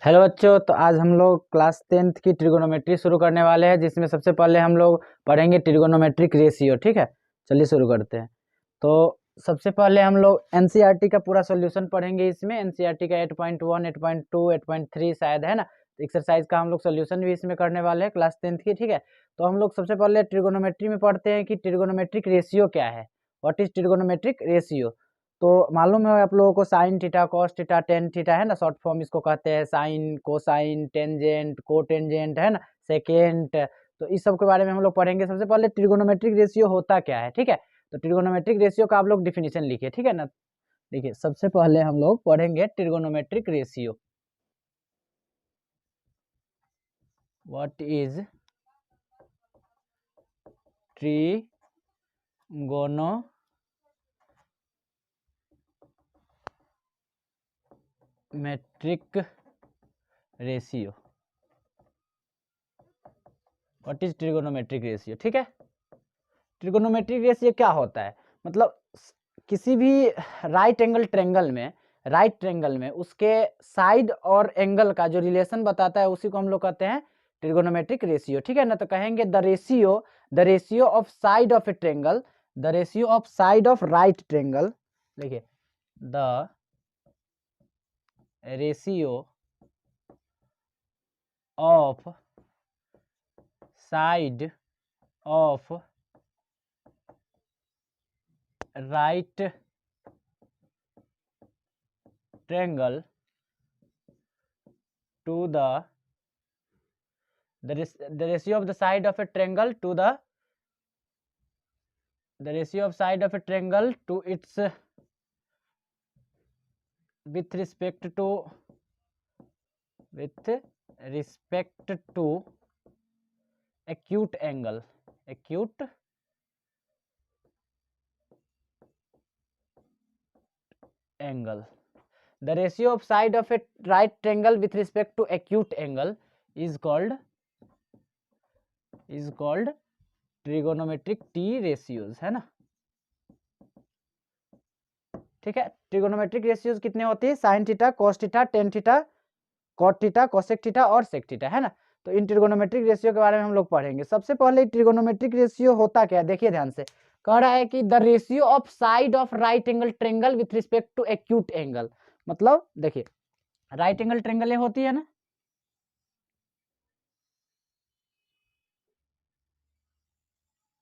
Hello बच्चों, तो आज हम लोग क्लास 10th की ट्रिगोनोमेट्री शुरू करने वाले हैं, जिसमें सबसे पहले हम लोग पढ़ेंगे ट्रिगोनोमेट्रिक रेशियो। ठीक है, चलिए शुरू करते हैं। तो सबसे पहले हम लोग एनसीईआरटी का पूरा सॉल्यूशन पढ़ेंगे। इसमें एनसीईआरटी का 8.1, 8.2, 8.3 शायद है ना। तो एक्सरसाइज का हम लोग सॉल्यूशन भी इसमें करने वाले हैं क्लास 10th की। ठीक है, तो हम लोग सबसे पहले ट्रिगोनोमेट्री में पढ़ते हैं कि ट्रिगोनोमेट्रिक रेशियो क्या है। What is trigonometric ratio? तो मालूम है आप लोगों को sine theta, cos theta, tan theta है ना, शॉर्ट फॉर्म इसको कहते हैं। साइन, कोसाइन, टेंजेंट, कोटेंजेंट है ना, सेकेंट। तो इस सब के बारे में हम लोग पढ़ेंगे। सबसे पहले ट्रिगोनोमेट्रिक रेशियो होता क्या है। ठीक है, तो ट्रिगोनोमेट्रिक रेशियो का आप लोग डिफिनीशन लिखिए। ठीक है ना, देखिए सबसे पहले हम लोग पढ़ेंगे trigonometric ratio. What is trigonometric ratio? What is trigonometric ratio? ठीक है, ट्रिगोनोमेट्रिक रेशियो क्या होता है? मतलब किसी भी राइट ट्रेंगल में उसके साइड और एंगल का जो रिलेशन बताता है उसी को हम लोग कहते हैं ट्रिगोनोमेट्रिक रेशियो। ठीक है ना, तो कहेंगे the ratio of side of a triangle, the ratio of side of right triangle. देखिए, the ratio of side of right triangle to the ratio of the side of a triangle to the ratio of side of a triangle to its with respect to acute angle the ratio of side of a right triangle with respect to acute angle is called trigonometric T ratios, है ना। ठीक है, trigonometric ratios कितने होती है? Sine theta, cos theta, tan theta, cot theta, cosec theta और sec theta, है ना। तो इन ट्रिगोनोमेट्रिक रेशियो के बारे में हम लोग पढ़ेंगे। सबसे पहले ट्रिगोनोमेट्रिक रेशियो होता क्या है, देखिए ध्यान से। कह रहा है कि the ratio of side of right angle triangle with respect to acute angle. मतलब देखिए, राइट एंगल ट्रेंगल ये होती है ना,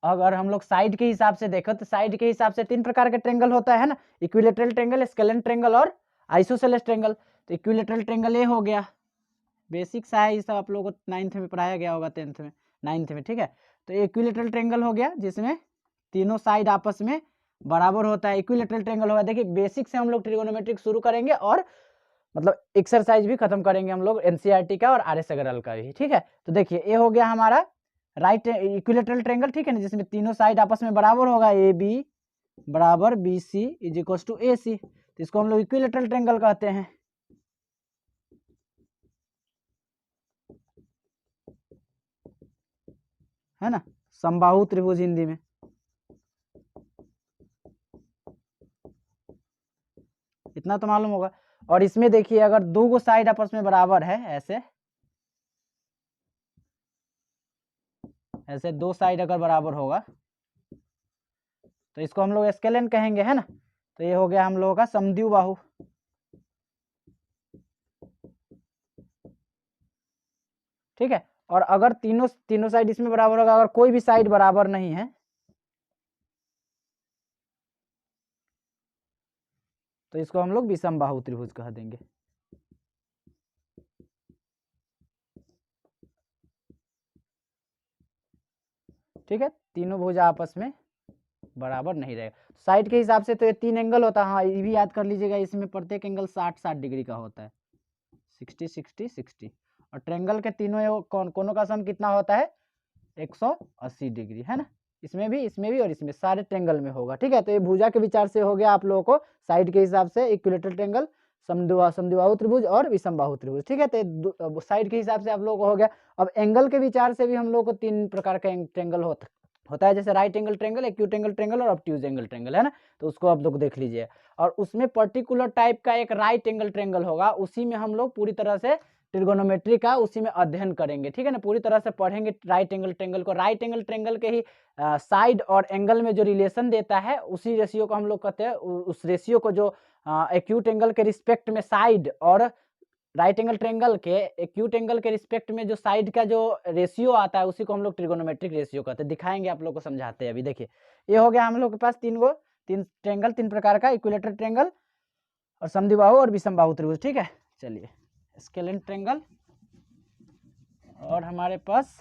अगर हम लोग साइड के हिसाब से देखें तो साइड के हिसाब से तीन प्रकार के ट्रेंगल होता है ना, इक्विलेटरल ट्रेंगल, स्केलेन ट्रेंगल और आइसोसेलेस ट्रेंगल। तो इक्विलेटरल ट्रेंगल ये हो गया, बेसिक सा है, ये सब आप लोगों को 9th में पढ़ाया गया होगा, 10th में, 9th में। ठीक है, तो इक्विलेटरल ट्रेंगल हो गया जिसमें तीनों साइड आपस में बराबर होता है, इक्विलेटरल ट्रेंगल होगा। देखिए बेसिक से हम लोग ट्रिगोनोमेट्रिक शुरू करेंगे और मतलब एक्सरसाइज भी खत्म करेंगे हम लोग एनसीईआरटी का और आरएस अग्रवाल का भी। ठीक है, तो देखिए ये हो गया हमारा राइट इक्विलेटरल ट्रेंगल। ठीक है ना, जिसमें तीनों साइड आपस में बराबर होगा, ए बी बराबर B C is equal to A C, तो इसको हम लोग इक्विलेटरल ट्रेंगल कहते हैं, है ना, समबाहु त्रिभुज हिंदी में। इतना तो मालूम होगा। और इसमें देखिए अगर दो गो साइड आपस में बराबर है, ऐसे ऐसे दो साइड अगर बराबर होगा तो इसको हम लोग स्केलेन कहेंगे, है ना। तो ये हो गया हम लोगों का समद्विबाहु बाहु। ठीक है, और अगर तीनों साइड इसमें बराबर होगा, अगर कोई भी साइड बराबर नहीं है तो इसको हम लोग विषमबाहु त्रिभुज कह देंगे। ठीक है, तीनों भुजा आपस में बराबर नहीं रहेगा। साइड के हिसाब से तो ये तीन एंगल होता है, हाँ ये भी याद कर लीजिएगा, इसमें प्रत्येक एंगल 60-60 डिग्री का होता है, 60-60-60। और ट्रेंगल के तीनों कोनों का सम कितना होता है? 180 डिग्री, है ना। इसमें भी और इसमें सारे ट्रेंगल में होगा। ठीक है, तो ये भुजा के विचार से हो गया आप लोगों को साइड के हिसाब से इक्विलेटरल ट्रेंगल, समद्विबाहु त्रिभुज और विषमबाहु त्रिभुज। ठीक है, तो साइड के हिसाब से आप लोगों को हो गया। अब एंगल के विचार से भी हम लोग को तीन प्रकार का ट्रेंगल होता है, जैसे right angle triangle, acute angle triangle और ऑब्ट्यूज एंगल ट्रेंगल, है ना। तो उसको आप लोग देख लीजिए। और उसमें पर्टिकुलर टाइप का एक राइट एंगल ट्रेंगल होगा, उसी में हम लोग पूरी तरह से ट्रिगोनोमेट्री का उसी में अध्ययन करेंगे, ठीक है ना, पूरी तरह से पढ़ेंगे राइट एंगल ट्रेंगल को। राइट एंगल ट्रेंगल के ही साइड और एंगल में जो रिलेशन देता है उसी रेशियो को हम लोग कहते हैं, उस रेशियो को जो एक्यूट एंगल के रिस्पेक्ट में साइड और राइट एंगल ट्रेंगल के एक्यूट एंगल के रिस्पेक्ट में जो साइड का जो रेशियो आता है उसी को हम लोग ट्रिगोनोमेट्रिक रेशियो कहते हैं। दिखाएंगे आप लोग को, समझाते हैं अभी। देखिए ये हो गया हम लोग के पास तीन ट्रेंगल, तीन प्रकार का, इक्विलेटरल ट्रेंगल और समद्विबाहु और विषमबाहु त्रिभुज, ठीक है। चलिए स्केलेन ट्रेंगल और हमारे पास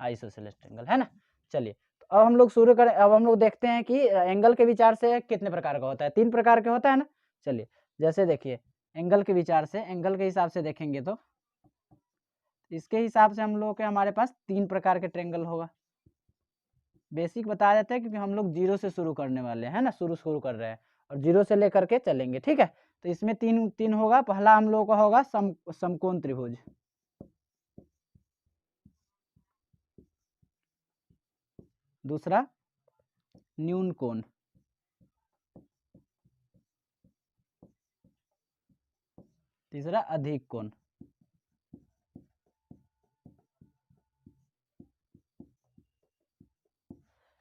आइसोसेलेस ट्रेंगल है ना। चलिए तो अब हम लोग शुरू करें। अब हम लोग देखते हैं कि एंगल के विचार से कितने प्रकार का होता है, 3 प्रकार के होता है ना। चलिए जैसे देखिए एंगल के विचार से, एंगल के हिसाब से देखेंगे तो इसके हिसाब से हम लोग के हमारे पास 3 प्रकार के ट्रेंगल होगा। बेसिक बता देते हैं क्योंकि हम लोग 0 से शुरू करने वाले हैं ना, शुरू कर रहे हैं और 0 से लेकर के चलेंगे, ठीक है। तो इसमें तीन होगा। पहला हम लोग का होगा समकोण त्रिभुज, दूसरा न्यून कोण, तीसरा अधिक कोण।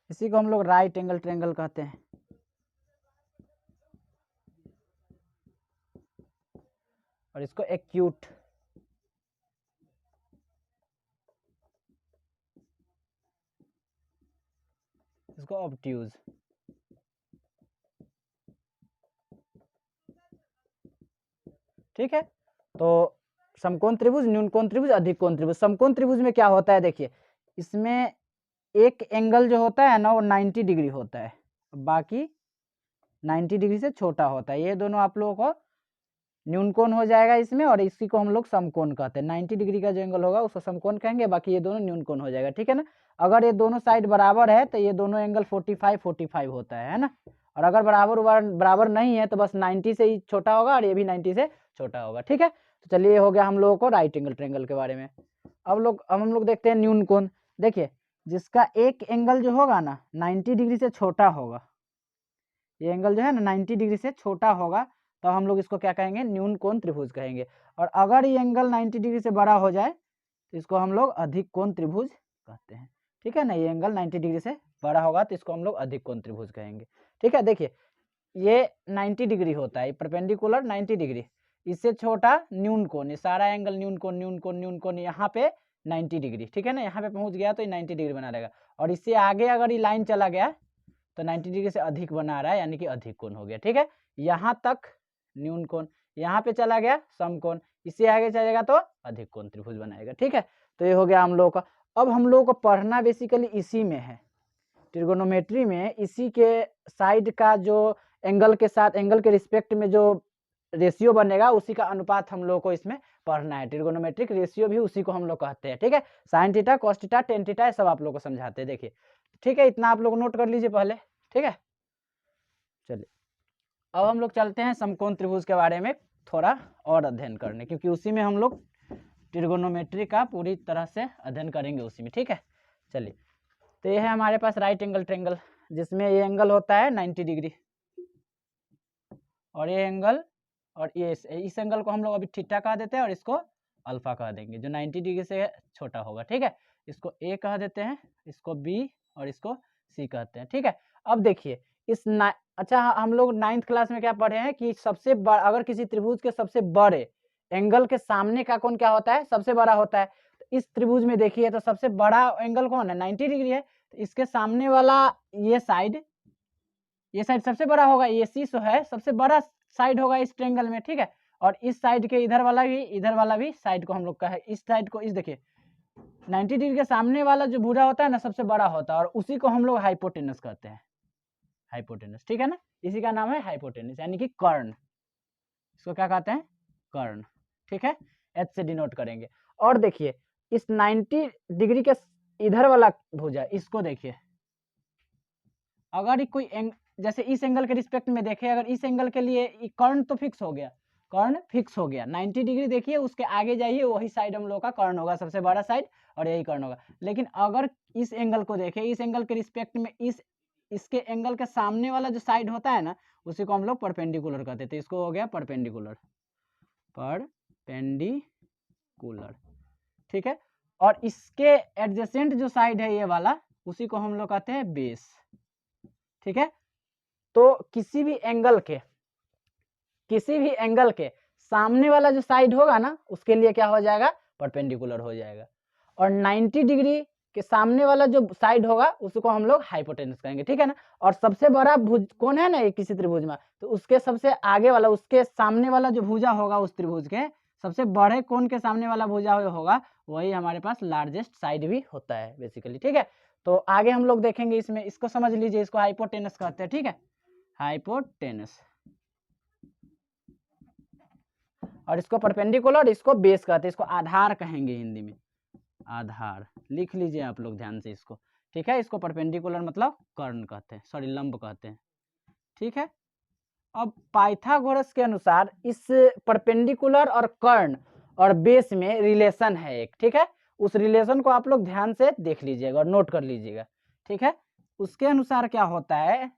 इसी को हम लोग राइट एंगल ट्रेंगल कहते हैं। और इसको एक्यूट, इसको ऑब्ट्यूज। ठीक है, तो समकोण त्रिभुज, न्यून कोण त्रिभुज, अधिक कोण त्रिभुज। समकोण त्रिभुज में क्या होता है, देखिए इसमें एक एंगल जो होता है ना वो 90 डिग्री होता है, बाकी 90 डिग्री से छोटा होता है। ये दोनों आप लोगों को न्यून कोण हो जाएगा इसमें, और इसी को हम लोग समकोण कहते हैं। 90 डिग्री का जो एंगल होगा उसको समकोण कहेंगे, बाकी ये दोनों न्यून कोण हो जाएगा, ठीक है ना। अगर ये दोनों साइड बराबर है तो ये दोनों एंगल 45 होता है ना। और अगर बराबर नहीं है तो बस 90 से ही छोटा होगा और ये भी 90 से छोटा होगा, ठीक है। तो चलिए ये हो गया हम लोगों को राइट एंगल ट्रेंगल के बारे में। अब हम लोग देखते हैं न्यून कोण। देखिए जिसका एक एंगल जो होगा ना 90 डिग्री से छोटा होगा, ये एंगल जो है ना 90 डिग्री से छोटा होगा, तो हम लोग इसको क्या कहेंगे, न्यून कोण त्रिभुज कहेंगे। और अगर ये एंगल 90 डिग्री से बड़ा हो जाए तो इसको हम लोग अधिक कोण त्रिभुज कहते हैं, ठीक है ना। ये एंगल 90 डिग्री से बड़ा होगा तो इसको हम लोग अधिक कोण त्रिभुज कहेंगे, ठीक है। देखिए ये 90 डिग्री होता है, परपेंडिकुलर 90 डिग्री, इससे छोटा न्यून कोण, ये सारा एंगल न्यून कोण यहाँ पे 90 डिग्री, ठीक है ना। यहाँ पे पहुंच गया तो ये 90 डिग्री बना रहेगा। और इससे आगे अगर ये लाइन चला गया तो 90 डिग्री से अधिक बना रहा है, यानी कि अधिक कोण हो गया, ठीक है। यहाँ तक न्यून कोण, यहाँ पे चला गया समकोण, इससे आगे चलेगा तो अधिक कोण त्रिभुज बनाएगा, ठीक है। तो ये हो गया हम लोग का। अब हम लोग को पढ़ना बेसिकली इसी में है, ट्रिगोनोमेट्री में, इसी के साइड का जो एंगल के साथ एंगल के रिस्पेक्ट में जो रेशियो बनेगा उसी का अनुपात हम लोग को इसमें पढ़ना है। ट्रिगोनोमेट्रिक रेशियो भी उसी को हम लोग कहते हैं, ठीक है। Sine theta, cos theta, tan theta सब आप लोग को समझाते हैं, देखिए, ठीक है। इतना आप लोग नोट कर लीजिए पहले, ठीक है। चलिए अब हम लोग चलते हैं समकोण त्रिभुज के बारे में थोड़ा और अध्ययन करने, क्योंकि उसी में हम लोग ट्रिगोनोमेट्री का पूरी तरह से अध्ययन करेंगे उसी में, ठीक है। चलिए तो ये है हमारे पास राइट एंगल ट्रेंगल, जिसमें ये एंगल होता है 90 डिग्री और ये एंगल, और ये इस एंगल को हम लोग अभी थीटा कह देते हैं और इसको अल्फा कह देंगे, जो 90 डिग्री से छोटा होगा, ठीक है। इसको ए कह देते हैं, इसको बी और इसको सी कहते हैं, ठीक है। अब देखिए अच्छा हम लोग 9th क्लास में क्या पढ़े हैं कि सबसे बड़ा, अगर किसी त्रिभुज के सबसे बड़े एंगल के सामने का कोण क्या होता है, सबसे बड़ा होता है। तो इस त्रिभुज में देखिए तो सबसे बड़ा एंगल कौन है, 90 डिग्री है। तो इसके सामने वाला ये साइड सबसे बड़ा होगा, ये सी है सबसे बड़ा साइड होगा इस ट्रेंगल में, ठीक है। और इस साइड के इधर वाला भी साइड को हम लोग का है, इस साइड को, इस देखिए 90 डिग्री के सामने वाला जो भुजा होता है ना सबसे बड़ा होता है, और उसी को हम लोग हाइपोटेनस कहते हैं, हाइपोटेनस, ठीक है ना। इसी का नाम है हाइपोटेनस, यानी कि कर्ण। इसको क्या कहते हैं, कर्ण, ठीक है। एच से डिनोट करेंगे। और देखिए इस 90 डिग्री के इधर वाला भुजा, इसको देखिए, अगर कोई जैसे इस एंगल के रिस्पेक्ट में देखें, अगर इस एंगल के लिए कर्ण तो फिक्स हो गया, कर्ण फिक्स हो गया 90 डिग्री, देखिए उसके आगे जाइए वही साइड हम लोग का कर्ण होगा, सबसे बड़ा साइड, और यही कर्ण होगा। लेकिन अगर इस एंगल को देखें, इस एंगल के रिस्पेक्ट में इसके एंगल के सामने वाला जो साइड होता है ना उसी को हम लोग परपेंडिकुलर कहते थे, इसको हो गया परपेंडिकुलर, परपेंडिकुलर, ठीक है। और इसके एडजेसेंट जो साइड है ये वाला, उसी को हम लोग कहते हैं बेस, ठीक है। तो किसी भी एंगल के सामने वाला जो साइड होगा ना, उसके लिए क्या हो जाएगा, परपेंडिकुलर हो जाएगा। और 90 डिग्री के सामने वाला जो साइड होगा उसको हम लोग हाइपोटेनस कहेंगे, ठीक है ना। और सबसे बड़ा भुज कौन है ना ये किसी त्रिभुज में, तो उसके सबसे आगे वाला, उसके सामने वाला जो भुजा होगा उस त्रिभुज के सबसे बड़े कोण के सामने वाला भुजा होगा, वही हमारे पास लार्जेस्ट साइड भी होता है बेसिकली, ठीक है। तो आगे हम लोग देखेंगे इसमें, इसको समझ लीजिए, इसको हाइपोटेनस कहते हैं, ठीक है, हाइपोटेनस। और इसको परपेंडिकुलर, इसको बेस कहते हैं, इसको आधार कहेंगे हिंदी में, आधार लिख लीजिए आप लोग ध्यान से इसको, ठीक है। इसको परपेंडिकुलर मतलब कर्ण कहते हैं, सॉरी लंब कहते हैं, ठीक है। अब पाइथागोरस के अनुसार इस परपेंडिकुलर और कर्ण और बेस में रिलेशन है एक, ठीक है। उस रिलेशन को आप लोग ध्यान से देख लीजिएगा और नोट कर लीजिएगा, ठीक है। उसके अनुसार क्या होता है,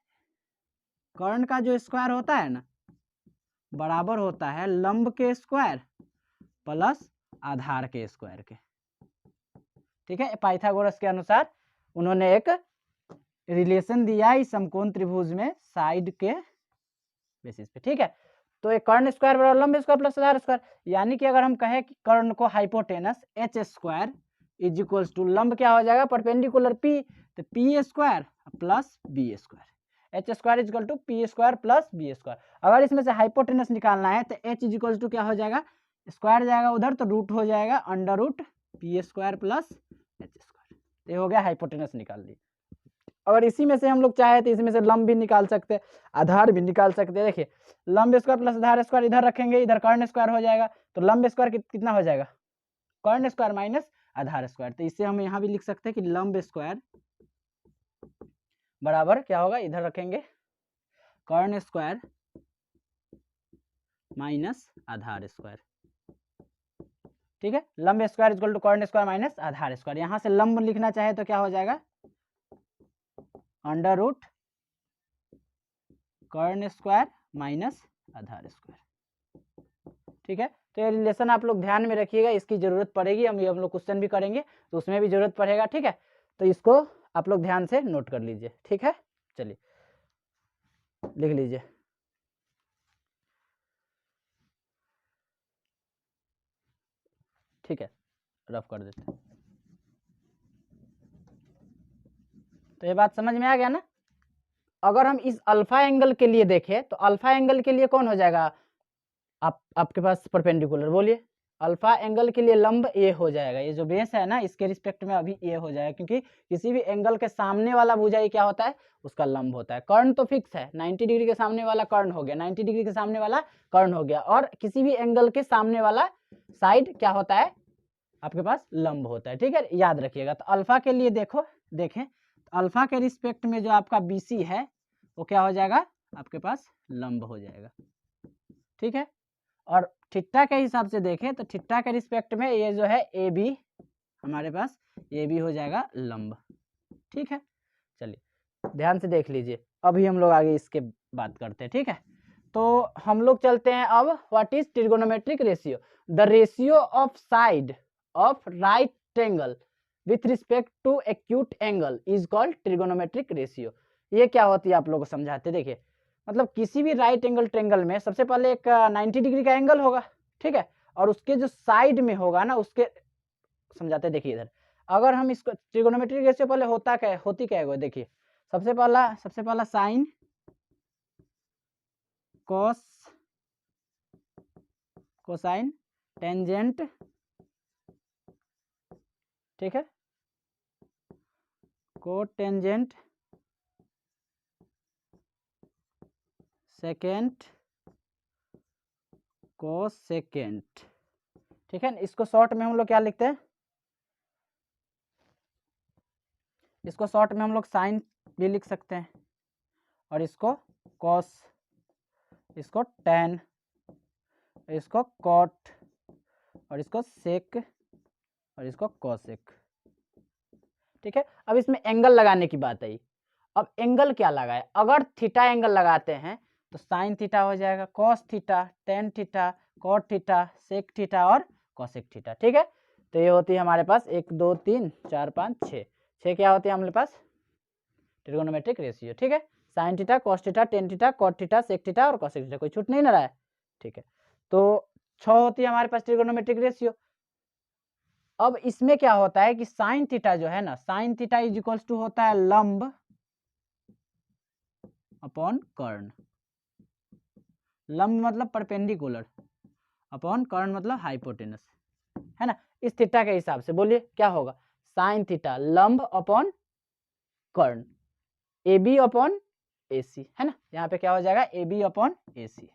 कर्ण का जो स्क्वायर होता है ना, बराबर होता है लंब के स्क्वायर प्लस आधार के स्क्वायर के, ठीक है। पाइथागोरस के अनुसार उन्होंने एक रिलेशन दिया इस समकोण त्रिभुज में साइड के बेसिस पे, ठीक है। तो एक कर्ण स्क्वायर बराबर लंब स्क्वायर प्लस आधार स्क्वायर, यानी कि अगर हम कहें कि कर्ण को hypotenuse H square is equals to लंब क्या हो जाएगा, परपेंडिकुलर पी, तो P square plus B square, H square is equal to P square plus B square. अगर इसमें से हाइपोटेनस निकालना है तो एच इज इक्वल टू क्या हो जाएगा, स्क्वायर जाएगा उधर तो रूट हो जाएगा under root P square plus H square, ये हो गया हाइपोटेनस निकाल दी। अगर इसी में से हम लोग चाहे तो इसमें से लंब भी निकाल सकते हैं, आधार भी निकाल सकते हैं। देखिए लंब स्क्वायर प्लस आधार स्क्वायर इधर रखेंगे, इधर कर्ण स्क्वायर हो जाएगा, तो लंब स्क्वायर कितना हो जाएगा, कर्ण स्क्वायर माइनस आधार स्क्वायर। तो इससे हम यहाँ भी लिख सकते हैं कि लंब स्क्वायर बराबर क्या होगा, इधर रखेंगे कर्ण स्क्वायर माइनस आधार स्क्वायर, ठीक है। लंब स्क्वायर इक्वल टू कर्ण स्क्वायर माइनस आधार स्क्वायर, यहाँ से लंब लिखना चाहे तो क्या हो जाएगा, अंडर रूट कर्ण स्क्वायर माइनस आधार स्क्वायर, ठीक है। तो ये रिलेशन आप लोग ध्यान में रखिएगा, इसकी जरूरत पड़ेगी, हम लोग क्वेश्चन भी करेंगे तो उसमें भी जरूरत पड़ेगा, ठीक है। तो इसको आप लोग ध्यान से नोट कर लीजिए, ठीक है। चलिए लिख लीजिए, ठीक है, रफ कर देते हैं। तो ये बात समझ में आ गया ना। अगर हम इस अल्फा एंगल के लिए देखें तो अल्फा एंगल के लिए कौन हो जाएगा, आपके पास परपेंडिकुलर, बोलिए, अल्फा एंगल के लिए लंब ए हो जाएगा, ये जो बेस है ना इसके रिस्पेक्ट में अभी ए हो जाएगा, क्योंकि किसी भी एंगल के सामने वाला भुजा ये क्या होता है, उसका लंब होता है। कर्ण तो फिक्स है, 90 डिग्री के सामने वाला कर्ण हो गया, 90 डिग्री के सामने वाला कर्ण हो गया, और किसी भी एंगल के सामने वाला साइड क्या होता है, आपके पास लंब होता है, ठीक है, याद रखिएगा। तो अल्फा के लिए देखें तो अल्फा के रिस्पेक्ट में जो आपका BC है वो क्या हो जाएगा, आपके पास लंब हो जाएगा, ठीक है। और थीटा के हिसाब से देखें तो थीटा के रिस्पेक्ट में ये जो है AB, हमारे पास AB हो जाएगा लंब, ठीक है। चलिए ध्यान से देख लीजिए, अभी हम लोग आगे इसके बात करते हैं, ठीक है। तो हम लोग चलते हैं अब, what is trigonometric ratio, the ratio of side of right angle with respect to acute angle is called trigonometric ratio. ये क्या होती है आप लोगों को समझाते, देखिए मतलब किसी भी राइट एंगल ट्रायंगल में सबसे पहले एक 90 डिग्री का एंगल होगा, ठीक है, और उसके जो साइड में होगा ना उसके समझाते, देखिए इधर अगर हम इसको ट्रिगोनोमेट्रिक रेशियो पहले होती क्या है, देखिए सबसे पहला साइन कॉस कोसाइन टेंजेंट, ठीक है, कोटेंजेंट, सेकेंड कोसेकेंट, ठीक है। इसको शॉर्ट में हम लोग क्या लिखते हैं, इसको शॉर्ट में हम लोग साइन भी लिख सकते हैं, और इसको कॉस, इसको टेन, इसको कॉट, और इसको सेक, और इसको कॉसेक, ठीक है। अब इसमें एंगल लगाने की बात आई, अब एंगल क्या लगाए, अगर थीटा एंगल लगाते हैं तो साइन थीटा हो जाएगा, cos theta, tan theta, cot theta, sec theta और कॉसेक थीटा। ठीक है, तो ये होती है हमारे पास 1 2 3 4 5 6, 6 क्या होती है हमारे पास ट्रिगोनोमेट्रिक रेशियो। ठीक है, sine theta, cos theta, tan theta, cot theta, sec theta और कॉसेक थीटा, कोई छूट नहीं ना रहा है। ठीक है, तो 6 होती है हमारे पास ट्रिगोनोमेट्रिक रेशियो। अब इसमें क्या होता है कि साइन थीटा जो है ना, sine theta is equals to होता है लंब अपॉन कर्ण। लंब मतलब परपेंडिकुलर, अपॉन कर्ण मतलब हाइपोटेनस, है ना। इस थीटा के हिसाब से बोलिए क्या होगा, साइन थीटा लंब अपॉन कर्ण, A B upon A C, है ना। यहाँ पे क्या हो जाएगा, ए बी अपॉन ए सी,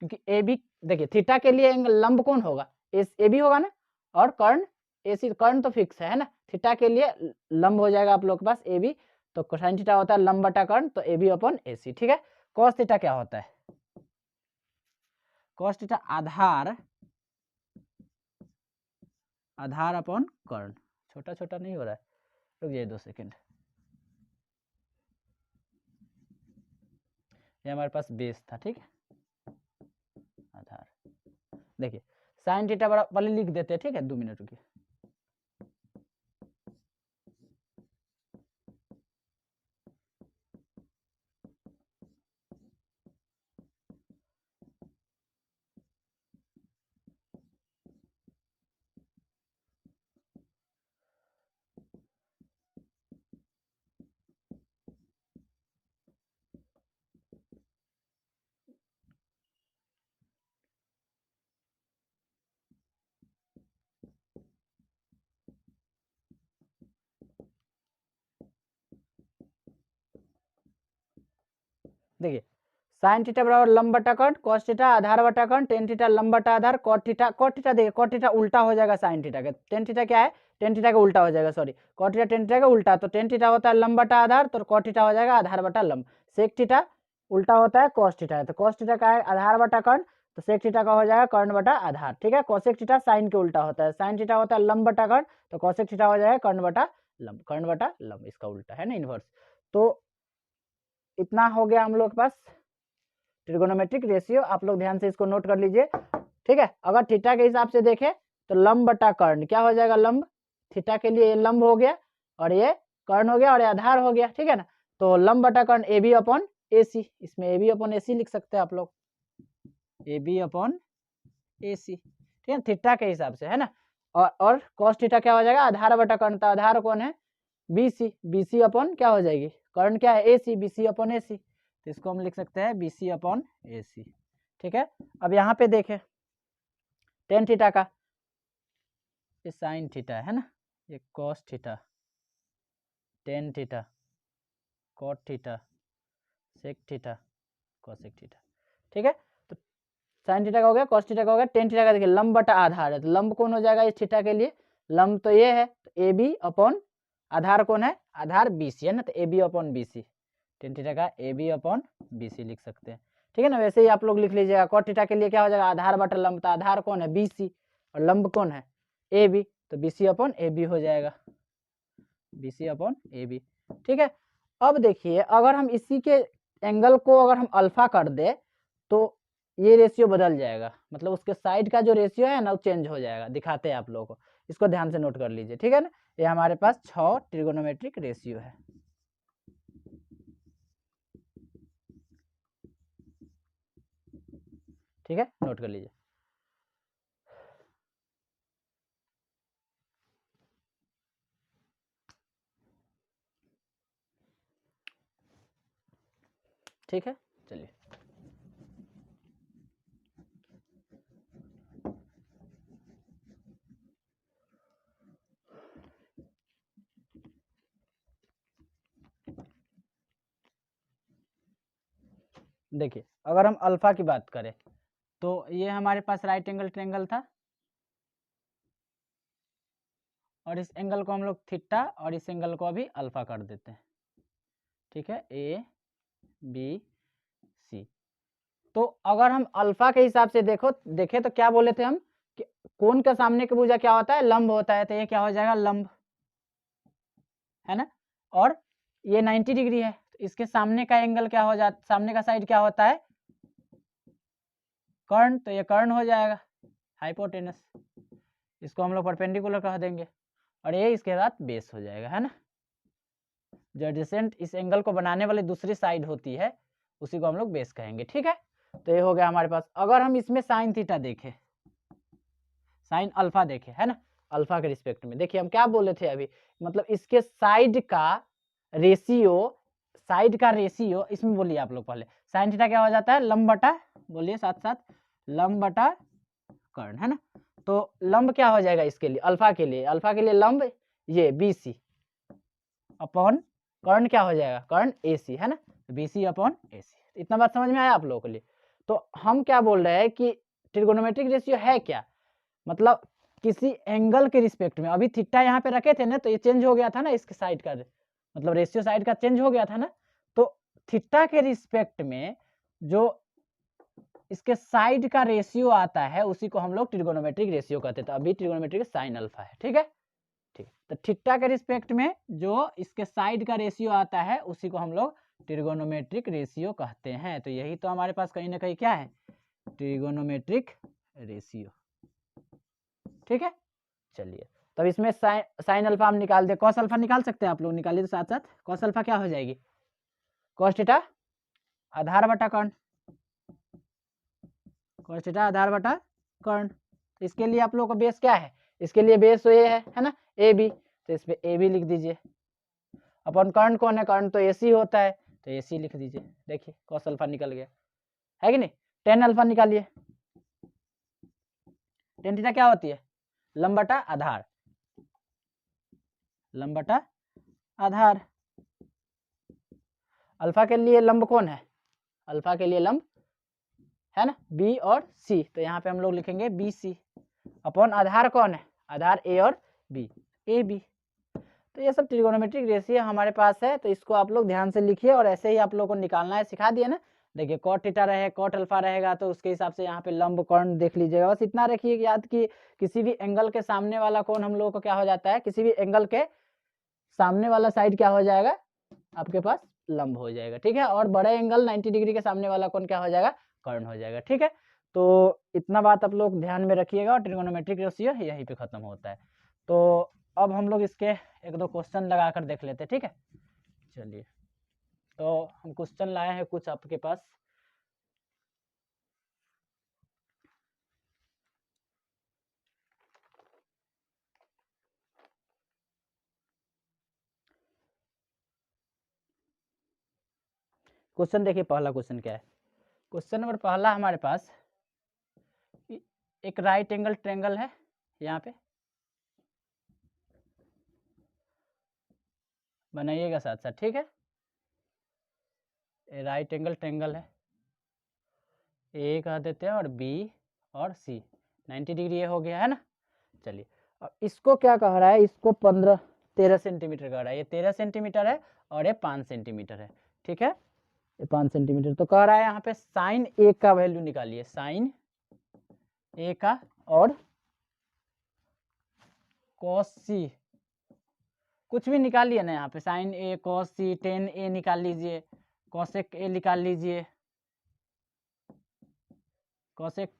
क्योंकि ए बी देखिए थीटा के लिए लंब कौन होगा, ए बी होगा ना, और कर्ण ए सी, कर्ण तो फिक्स है ना। थीटा के लिए लंब हो जाएगा आप लोग के पास ए बी, तो कोसाइन थीटा होता है लंब बटा कर्ण, तो ए बी अपॉन ए सी। ठीक है, कॉस थीटा क्या होता है, कॉस थीटा आधार, आधार अपॉन कर्ण, छोटा छोटा नहीं हो रहा है, रुक जाइए 2 सेकेंड। ये हमारे पास बेस था, ठीक है, आधार। देखिए साइन थीटा बड़ा पहले लिख देते हैं, ठीक है, 2 मिनट रुकिए। देखिए साइन थीटा बराबर लंब बटा कर्ण, कॉस थीटा आधार बटा कर्ण, टेन थीटा लंब बटा आधार, कॉट थीटा, कॉट थीटा देखिए कॉट थीटा उल्टा हो जाएगा साइन थीटा के, टेन थीटा क्या है, टेन थीटा का उल्टा हो जाएगा, sorry cot theta tan theta का उल्टा, तो टेन थीटा होता है लंब बटा आधार, तो कॉट थीटा हो जाएगा आधार बटा लंब। सेक थीटा उल्टा होता है कॉस थीटा है, तो कॉस थीटा का है आधार बटा कर्ण, तो सेक थीटा का हो जाएगा कर्ण बटा आधार। ठीक है, कॉसेक थीटा साइन के उल्टा होता है, साइन थीटा होता है लंब बटा कर्ण, तो कॉसेक थीटा हो जाएगा कर्ण बटा लंब, कर्ण बटा लंब इसका उल्टा है ना, इनवर्स। तो इतना हो गया हम लोग के पास ट्रिगोनोमेट्रिक रेशियो, आप लोग ध्यान से इसको नोट कर लीजिए। ठीक है, अगर थीटा के हिसाब से देखें तो लंब बटा कर्ण क्या हो जाएगा, लंब, थीटा के लिए ये लंब हो गया और ये कर्ण हो गया और ये आधार हो गया। ठीक है ना, तो लंब बटा कर्ण ए बी अपॉन ए सी, इसमें ए बी अपॉन ए सी लिख सकते हैं आप लोग, ए बी अपॉन ए सी। ठीक है, थीटा के हिसाब से है ना, और कॉस थीटा क्या हो जाएगा, आधार बटा कर्ण, तो आधार कौन है, B C, B C upon क्या हो जाएगी, कर्ण क्या है ए सी, B C upon A C, तो इसको हम लिख सकते हैं बी सी अपॉन ए सी। ठीक है, अब यहाँ पे देखें टेन थीटा का, ये साइन थीटा है ना, ये cos theta, tan theta, cot theta, sec theta, cosec theta. ठीक है, तो साइन थीटा का हो गया, कॉस थीटा का हो गया, टेन थीटा का देखिए लंब बटा आधार है, तो लंब कौन हो जाएगा इस थीटा के लिए, लंब तो ये है, तो ए बी अपॉन आधार कौन है, आधार बी सी है ना, तो A B upon B C, tan theta का A B upon B C लिख सकते हैं। ठीक है ना, वैसे ही आप लोग लिख लीजिएगा, कॉट थीटा के लिए क्या हो जाएगा, आधार बटा लंब, तो आधार कौन है बी सी और लंब कौन है ए बी, तो B C upon A B हो जाएगा, B C upon A B. ठीक है, अब देखिए अगर हम इसी के एंगल को अगर हम अल्फा कर दे तो ये रेशियो बदल जाएगा, मतलब उसके साइड का जो रेशियो है ना वो चेंज हो जाएगा, दिखाते हैं आप लोगों को, इसको ध्यान से नोट कर लीजिए। ठीक है ना, ये हमारे पास 6 ट्रिगोनोमेट्रिक रेशियो है। ठीक है, नोट कर लीजिए। ठीक है, चलिए देखिए अगर हम अल्फा की बात करें तो ये हमारे पास राइट एंगल ट्रायंगल था, और इस एंगल को हम लोग थीटा और इस एंगल को अभी अल्फा कर देते हैं। ठीक है, ए बी सी, तो अगर हम अल्फा के हिसाब से देखें तो क्या बोले थे हम कि कोण का सामने का भुजा क्या होता है, लंब होता है, तो ये क्या हो जाएगा लंब, है ना, और ये 90 डिग्री है, तो इसके सामने का एंगल क्या हो जाता, सामने का साइड क्या होता है कर्ण, तो ये कर्ण हो जाएगा हाइपोटेनस, इसको हम लोग परपेंडिकुलर कह देंगे, और ये इसके बाद बेस हो जाएगा, है ना। जो एडजेसेंट इस एंगल को बनाने वाली दूसरी साइड होती है उसी को हम लोग बेस कहेंगे, ठीक है। तो ये हो गया हमारे पास। अगर हम इसमें साइन थीटा देखें, साइन अल्फा देखें, है ना, अल्फा के रिस्पेक्ट में, देखिए हम क्या बोले थे अभी, मतलब इसके साइड का रेशियो, इसमें बोलिए आप लोग पहले, साइन थीटा क्या हो जाता है, लंब बटा, बोलिए साथ साथ, लंब बटा कर्ण, है ना। तो लंब क्या हो जाएगा इसके लिए, अल्फा के लिए लंब ये BC अपॉन कर्ण क्या हो जाएगा, कर्ण AC, है ना, BC अपॉन AC। इतना बात समझ में आया आप लोगों के लिए। तो हम क्या बोल रहे हैं कि ट्रिगोनोमेट्रिक रेशियो है क्या, मतलब किसी एंगल के रिस्पेक्ट में, अभी थीटा यहाँ पे रखे थे ना, तो ये चेंज हो गया था ना, इसके साइड का मतलब रेशियो साइड का चेंज हो गया था ना, तो थीटा के रिस्पेक्ट में जो इसके साइड का रेशियो आता है उसी को हम लोग ट्रिगोनोमेट्रिक रेशियो कहते हैं। तो अभी ट्रिगोनोमेट्रिक साइन अल्फा है, ठीक है, ठीक। तो थीटा के रिस्पेक्ट में जो इसके साइड का रेशियो आता है उसी को हम लोग ट्रिगोनोमेट्रिक रेशियो कहते हैं। तो यही तो हमारे पास कहीं ना कहीं क्या है, ट्रिगोनोमेट्रिक रेशियो, ठीक है। चलिए, तब इसमें साइन अल्फा हम निकाल दे, कॉस अल्फा निकाल सकते हैं आप लोग, निकालिए तो साथ साथ। कॉस अल्फा क्या हो जाएगी, कॉस थीटा आधार बटा कर्ण, कॉस थीटा आधार बटा कर्ण। इसके लिए आप लोग का बेस क्या है, इसके लिए बेस तो ये है ना, AB, तो इस पे AB लिख दीजिए, अपन कर्ण कौन है, कर्ण तो AC होता है, तो AC लिख दीजिए। देखिए कॉस अल्फा निकल गया, है कि नहीं। टेन अल्फा निकालिए, टेन थीटा क्या होती है, लंब बटा आधार, लंब बटा आधार। अल्फा के लिए लंब कौन है, अल्फा के लिए लंब है ना B और C, तो यहाँ पे हम लोग लिखेंगे BC अपॉन आधार कौन है, आधार A और B, AB। तो ये सब ट्रिगोनोमेट्रिक रेशियो हमारे पास है, तो इसको आप लोग ध्यान से लिखिए, और ऐसे ही आप लोगों को निकालना है, सिखा दिया ना। देखिए कॉट थीटा रहे, कॉट अल्फा रहेगा, तो उसके हिसाब से यहाँ पे लंब कर्ण देख लीजिएगा। बस इतना रखिए याद कि किसी भी एंगल के सामने वाला कोण हम लोगों को क्या हो जाता है, किसी भी एंगल के सामने वाला साइड क्या हो जाएगा आपके पास, लंब हो जाएगा, ठीक है। और बड़े एंगल 90 डिग्री के सामने वाला कोण क्या हो जाएगा, कर्ण हो जाएगा, ठीक है। तो इतना बात आप लोग ध्यान में रखिएगा, और ट्रिगोनोमेट्रिक रेशियो यहीं पे खत्म होता है। तो अब हम लोग इसके एक दो क्वेश्चन लगा कर देख लेते हैं, ठीक है। चलिए, तो हम क्वेश्चन लाए हैं कुछ आपके पास। क्वेश्चन देखिए, पहला क्वेश्चन क्या है, क्वेश्चन नंबर पहला हमारे पास, एक राइट एंगल ट्रायंगल है यहाँ पे, बनाइएगा साथ साथ, ठीक है। राइट एंगल ट्रायंगल है, ए कह देते हैं, और B और C, 90 डिग्री ये हो गया, है ना। चलिए, अब इसको क्या कह रहा है, इसको 13 सेंटीमीटर कह रहा है, ये 13 सेंटीमीटर है और ये 5 सेंटीमीटर है, ठीक है, ये 5 सेंटीमीटर। तो कह रहा है यहाँ पे साइन A का वैल्यू निकालिए, साइन A का, और कॉस C कुछ भी निकालिए ना, यहाँ पे sine A, cos C, tan A निकाल लीजिए, कॉसेक A निकाल लीजिए, कॉसेक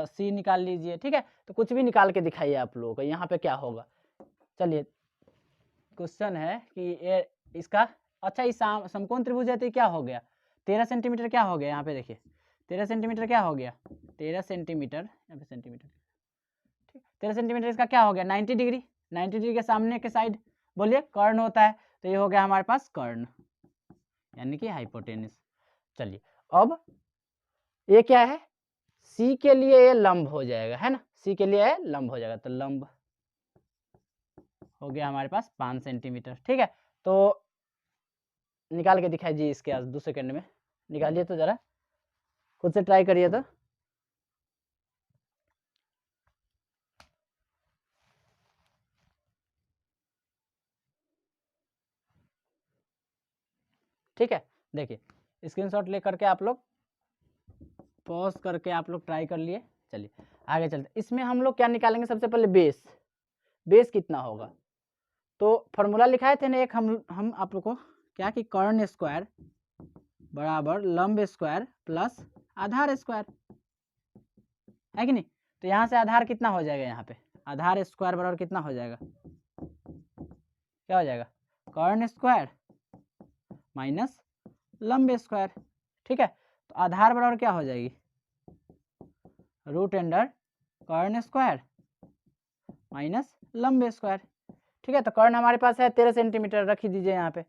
C निकाल लीजिए, ठीक है। तो कुछ भी निकाल के दिखाइए आप लोगों को, यहाँ पे क्या होगा। चलिए, क्वेश्चन है कि ये इसका, अच्छा इस समकोण त्रिभुज है, तो क्या हो गया, 13 सेंटीमीटर क्या हो गया, यहाँ पे देखिए 13 सेंटीमीटर क्या हो गया, 13 सेंटीमीटर, यहाँ पे सेंटीमीटर, ठीक, 13 सेंटीमीटर इसका क्या हो गया, 90 डिग्री, 90 डिग्री के सामने के साइड बोलिए कर्ण होता है, तो ये हो गया हमारे पास कर्ण, यानी कि हाइपोटेनस। चलिए, अब ये क्या है, C के लिए ये लंब हो जाएगा, है ना, C के लिए लंब हो जाएगा, तो लंब हो गया हमारे पास 5 सेंटीमीटर, ठीक है। तो निकाल के दिखाई जी इसके आज 2 सेकंड में, निकालिए तो जरा, खुद से ट्राई करिए तो। ठीक है, देखिए स्क्रीनशॉट लेकर के आप लोग पॉज करके आप लोग ट्राई कर लिए। चलिए आगे चलते, इसमें हम लोग क्या निकालेंगे, सबसे पहले बेस, बेस कितना होगा। तो फॉर्मूला लिखाए थे ना एक, हम आप लोग को क्या कि कर्ण स्क्वायर बराबर लंब स्क्वायर प्लस आधार स्क्वायर, है कि नहीं। तो यहाँ से आधार कितना हो जाएगा, यहाँ पे आधार स्क्वायर बराबर कितना हो जाएगा, क्या हो जाएगा, कर्ण स्क्वायर माइनस लंब स्क्वायर। ठीक है, तो आधार बराबर क्या हो जाएगी, रूट अंडर कर्ण स्क्वायर माइनस लंब स्क्वायर। ठीक है, तो कर्ण हमारे पास है 13 सेंटीमीटर, रख ही दीजिए यहाँ पे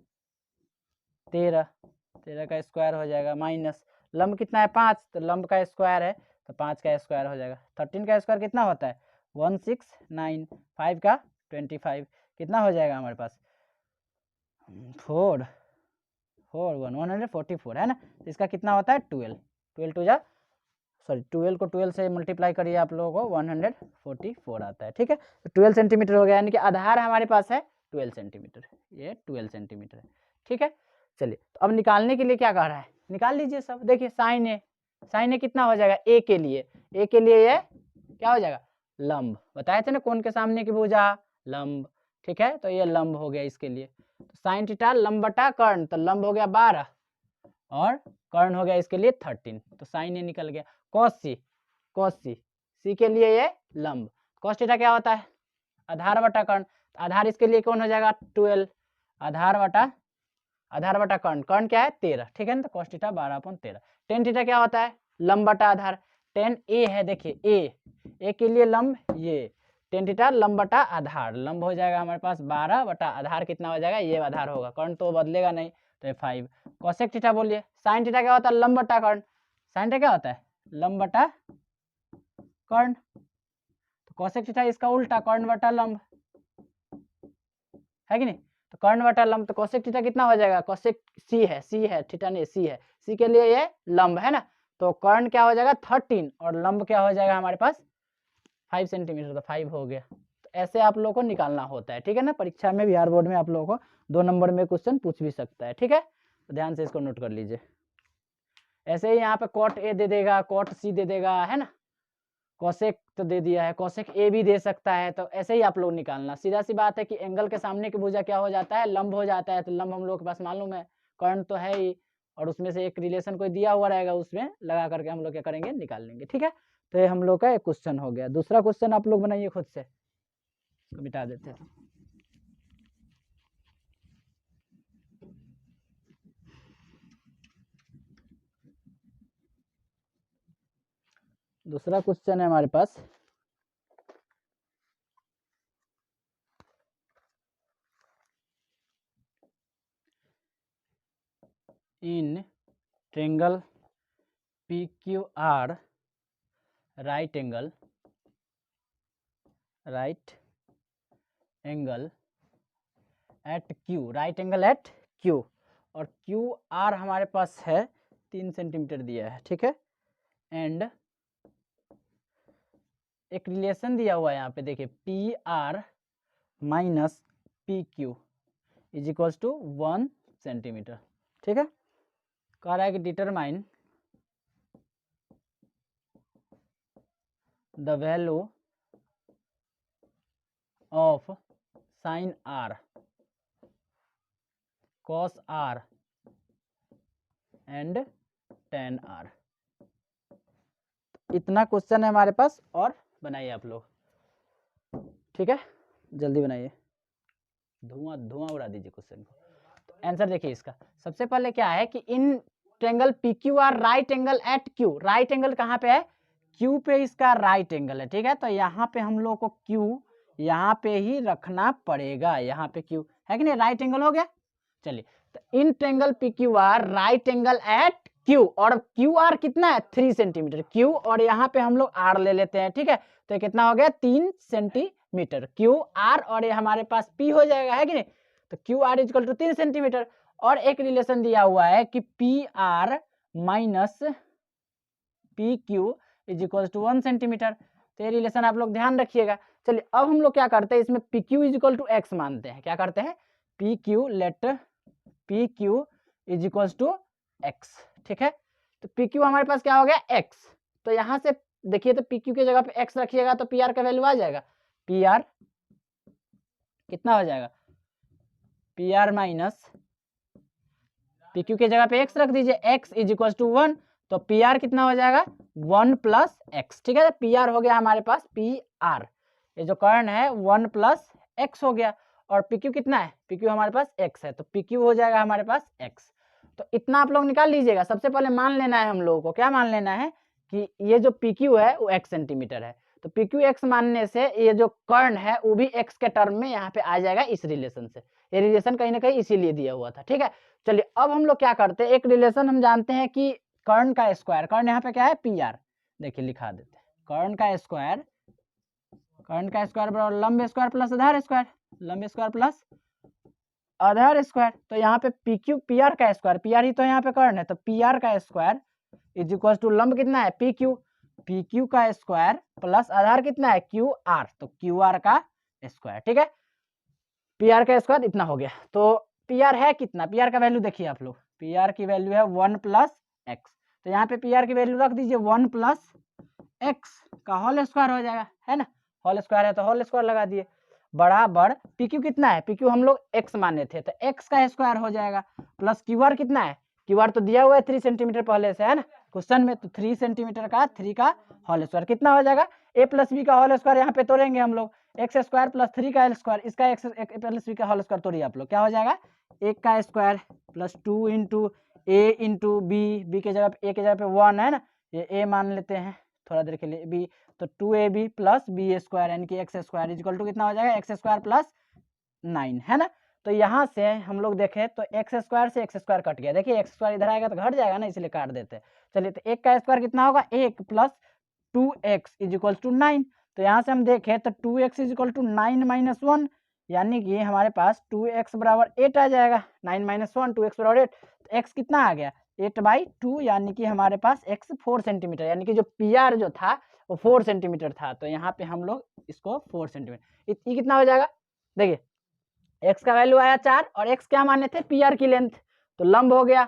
13 का स्क्वायर हो जाएगा, माइनस लंब कितना है 5, तो लंब का स्क्वायर है तो 5 का स्क्वायर हो जाएगा। 13 का स्क्वायर कितना होता है 169, 5 का 25, कितना हो जाएगा हमारे पास 144 है ना। तो इसका कितना होता है 12 टू जा सॉरी 12 को 12 से मल्टीप्लाई करिए आप लोगों को 144 आता है। ठीक है, तो 12 सेंटीमीटर हो गया, यानी कि आधार हमारे पास है 12 सेंटीमीटर, ये 12 सेंटीमीटर है। ठीक है, चलिए तो अब निकालने के लिए क्या कह रहा है, निकाल लीजिए सब। देखिए साइन ए कितना हो जाएगा, ए के लिए ये क्या हो जाएगा, लंब, बताए थे ना कोण के सामने की भुजा लंब। ठीक है, तो ये लंब हो गया इसके लिए, तो साइन थीटा लंब बटा कर्ण, तो लंब हो गया 12 और कर्ण हो गया इसके लिए 13, तो साइन ए निकल गया। कॉस सी के लिए ये लंब, कॉस थीटा क्या होता है आधार बटा कर्ण, आधार इसके लिए कौन हो जाएगा 12, आधार बटा कर्ण क्या है 13। ठीक है ना, तो कॉस थीटा 12/13। टेन थीटा क्या होता है लंब बटा आधार, टेन ए है, देखिए ए के लिए लंब, ये टेन थीटा लंब बटा आधार, लंब हो जाएगा हमारे पास 12 बटा आधार कितना हो जाएगा, ये आधार होगा, कर्ण तो बदलेगा नहीं, तो 5। कोसेक थीटा बोलिए, साइन थीटा क्या होता है लंब बटा कर्ण, साइन थीटा क्या होता है लंब बटा कर्ण, तो कोसेक थीटा इसका उल्टा कर्ण बटा लंब, है कि नहीं। तो कर्ण बटा लंब, तो कोसेक थीटा कितना हो जाएगा, कोसेक सी है थीटा नहीं सी है, सी के लिए ये लंब है ना, तो कर्ण क्या हो जाएगा 13 और लंब क्या हो जाएगा हमारे पास 5 सेंटीमीटर, तो 5 हो गया। तो ऐसे आप लोगों को निकालना होता है। ठीक है ना, परीक्षा में बिहार बोर्ड में आप लोगों को 2 नंबर में क्वेश्चन पूछ भी सकता है। ठीक है, तो ध्यान से इसको नोट कर लीजिए। ऐसे ही यहाँ पे कॉट ए दे देगा, कॉट सी दे देगा, है ना, कोसेक तो दे दिया है, कोसेक ए भी दे सकता है, तो ऐसे ही आप लोग निकालना। सीधा सी बात है कि एंगल के सामने की भुजा क्या हो जाता है लंब हो जाता है, तो लंब हम लोग के पास मालूम है, कर्ण तो है ही, और उसमें से एक रिलेशन कोई दिया हुआ रहेगा, उसमें लगा करके हम लोग क्या करेंगे निकाल लेंगे। ठीक है, तो ये हम लोग का एक क्वेश्चन हो गया। दूसरा क्वेश्चन आप लोग बनाइए खुद से, इसको मिटा देते हैं। दूसरा क्वेश्चन है हमारे पास, in triangle PQR right angle at Q, right angle at Q, और QR हमारे पास है 3 सेंटीमीटर दिया है। ठीक है, एंड एक रिलेशन दिया हुआ है यहाँ पे, देखिए PR minus PQ is equals to 1 centimetre. ठीक है, कह रहा है कि determine the value of sine R, cos R and tan R। इतना क्वेश्चन है हमारे पास, और बनाइए आप लोग। ठीक है, जल्दी बनाइए, धुआं उड़ा दीजिए क्वेश्चन को। तो आंसर देखिए इसका, सबसे पहले क्या है कि in triangle PQR right angle at Q, right angle कहाँ पे है Q पे, इसका राइट एंगल है। ठीक है, तो यहाँ पे हम लोग को Q यहाँ पे ही रखना पड़ेगा, यहाँ पे Q है कि नहीं, राइट एंगल हो गया। चलिए, तो in triangle PQR right angle at Q, और QR कितना है 3 सेंटीमीटर Q, और यहाँ पे हम लोग R ले लेते हैं। ठीक है, तो ये कितना हो गया 3 सेंटीमीटर QR, और ये हमारे पास P हो जाएगा, है कि नहीं, तो QR इक्वल टू 3 सेंटीमीटर। और एक रिलेशन दिया हुआ है कि PR minus PQ is equal to 1 centimetre, तो ये रिलेशन आप लोग ध्यान रखिएगा। चलिए, अब हम लोग क्या करते हैं, इसमें PQ is equal to x मानते हैं। क्या करते हैं, PQ let PQ is equal to x। ठीक है, तो PQ हमारे पास क्या हो गया x, तो यहाँ से देखिए, तो PQ की जगह पे x रखिएगा तो PR का वैल्यू आ जाएगा, PR कितना हो जाएगा, PR माइनस PQ की जगह पे x रख दीजिए, x इज इक्वल टू 1, तो PR कितना हो जाएगा 1 प्लस एक्स, ठीक है। पी आर हो गया हमारे पास पी आर, ये जो कर्ण है 1 प्लस एक्स हो गया, और पी क्यू कितना है, पी क्यू हमारे पास एक्स है, तो पी क्यू हो जाएगा हमारे पास एक्स। तो इतना आप लोग निकाल लीजिएगा। सबसे पहले मान लेना है हम लोगों को, क्या मान लेना है कि ये जो पी क्यू है वो एक्स सेंटीमीटर है, तो पी क्यू एक्स मानने से ये जो कर्ण है वो भी एक्स के टर्म में यहाँ पे आ जाएगा इस रिलेशन से। ये रिलेशन कहीं ना कहीं इसीलिए दिया हुआ था, ठीक है। चलिए अब हम लोग क्या करते हैं, एक रिलेशन हम जानते हैं कि कर्ण का स्क्वायर, कर्ण यहाँ पे क्या है पी आर, देखिए लिखा देते हैं, कर्ण का स्क्वायर बराबर लंब स्क्वायर प्लस आधार स्क्वायर, लंब स्क्वायर प्लस आधार स्क्वायर। तो यहाँ पे पी क्यू पी आर का स्क्वायर, पी आर ही तो यहाँ पे कर्ण है, तो पी आर का स्क्वायर इज इक्वल टू लंब कितना है पी क्यू का स्क्वायर प्लस आधार कितना है क्यू आर, तो क्यू आर का स्क्वायर, ठीक है। पी आर का स्क्वायर इतना हो गया। तो पी आर है कितना, पी आर का वैल्यू देखिए आप लोग, पी आर की वैल्यू है 1 प्लस एक्स, तो यहाँ पे पी आर की वैल्यू रख दीजिए 1 प्लस एक्स का होल स्क्वायर हो जाएगा, है ना, होल स्क्वायर है तो होल स्क्वायर लगा दिए, बराबर पी क्यू कितना है, पी क्यू हम लोग एक्स माने थे तो एक्स का स्क्वायर हो जाएगा, प्लस क्यू आर कितना है, क्यू आर तो दिया हुआ है 3 सेंटीमीटर पहले से, है ना क्वेश्चन में, तो 3 सेंटीमीटर का 3 का होल स्क्वायर कितना हो जाएगा, ए प्लस बी का होल स्क्वायर यहाँ पे तोड़ेंगे हम लोग, एक्स स्क्वायर प्लस 3 का स्क्वायर, इसका एक्स प्लस बी का होल स्क्वायर तोड़िए आप लोग, क्या हो जाएगा, एक का स्क्वायर प्लस 2 इंटू ए इंटू बी, बी के जगह पे ए के जगह पे 1 है ना, ये ए मान लेते हैं थोड़ा देर के लिए, बी, तो 2ab प्लस बी स्क्वायर यानी कि एक्स स्क्वायर इक्वल टू कितना हो जाएगा, एक्स स्क्वायर प्लस 9, है ना। तो यहाँ से हम लोग देखें तो एक्स स्क्वायर से एक्स स्क्वायर कट गया, देखिए एक्स स्क्वायर इधर आएगा तो घट जाएगा ना, इसलिए काट देते हैं। चलिए तो एक का स्क्वायर कितना होगा, 1 plus 2x is equal to 9, तो यहाँ से हम देखें तो 2x is equal to 9 minus 1, यानी कि हमारे पास 2x बराबर 8 आ जाएगा, 9 माइनस 1 2x बराबर 8, तो x कितना आ गया 8/2, यानी कि हमारे पास x 4 सेंटीमीटर, यानी कि जो पी आर जो था वो 4 सेंटीमीटर था, तो यहाँ पे हम लोग इसको 4 सेंटीमीटर, ये कितना हो जाएगा, देखिए x का वैल्यू आया 4 और x क्या माने थे पी आर की लेंथ, तो लंब हो गया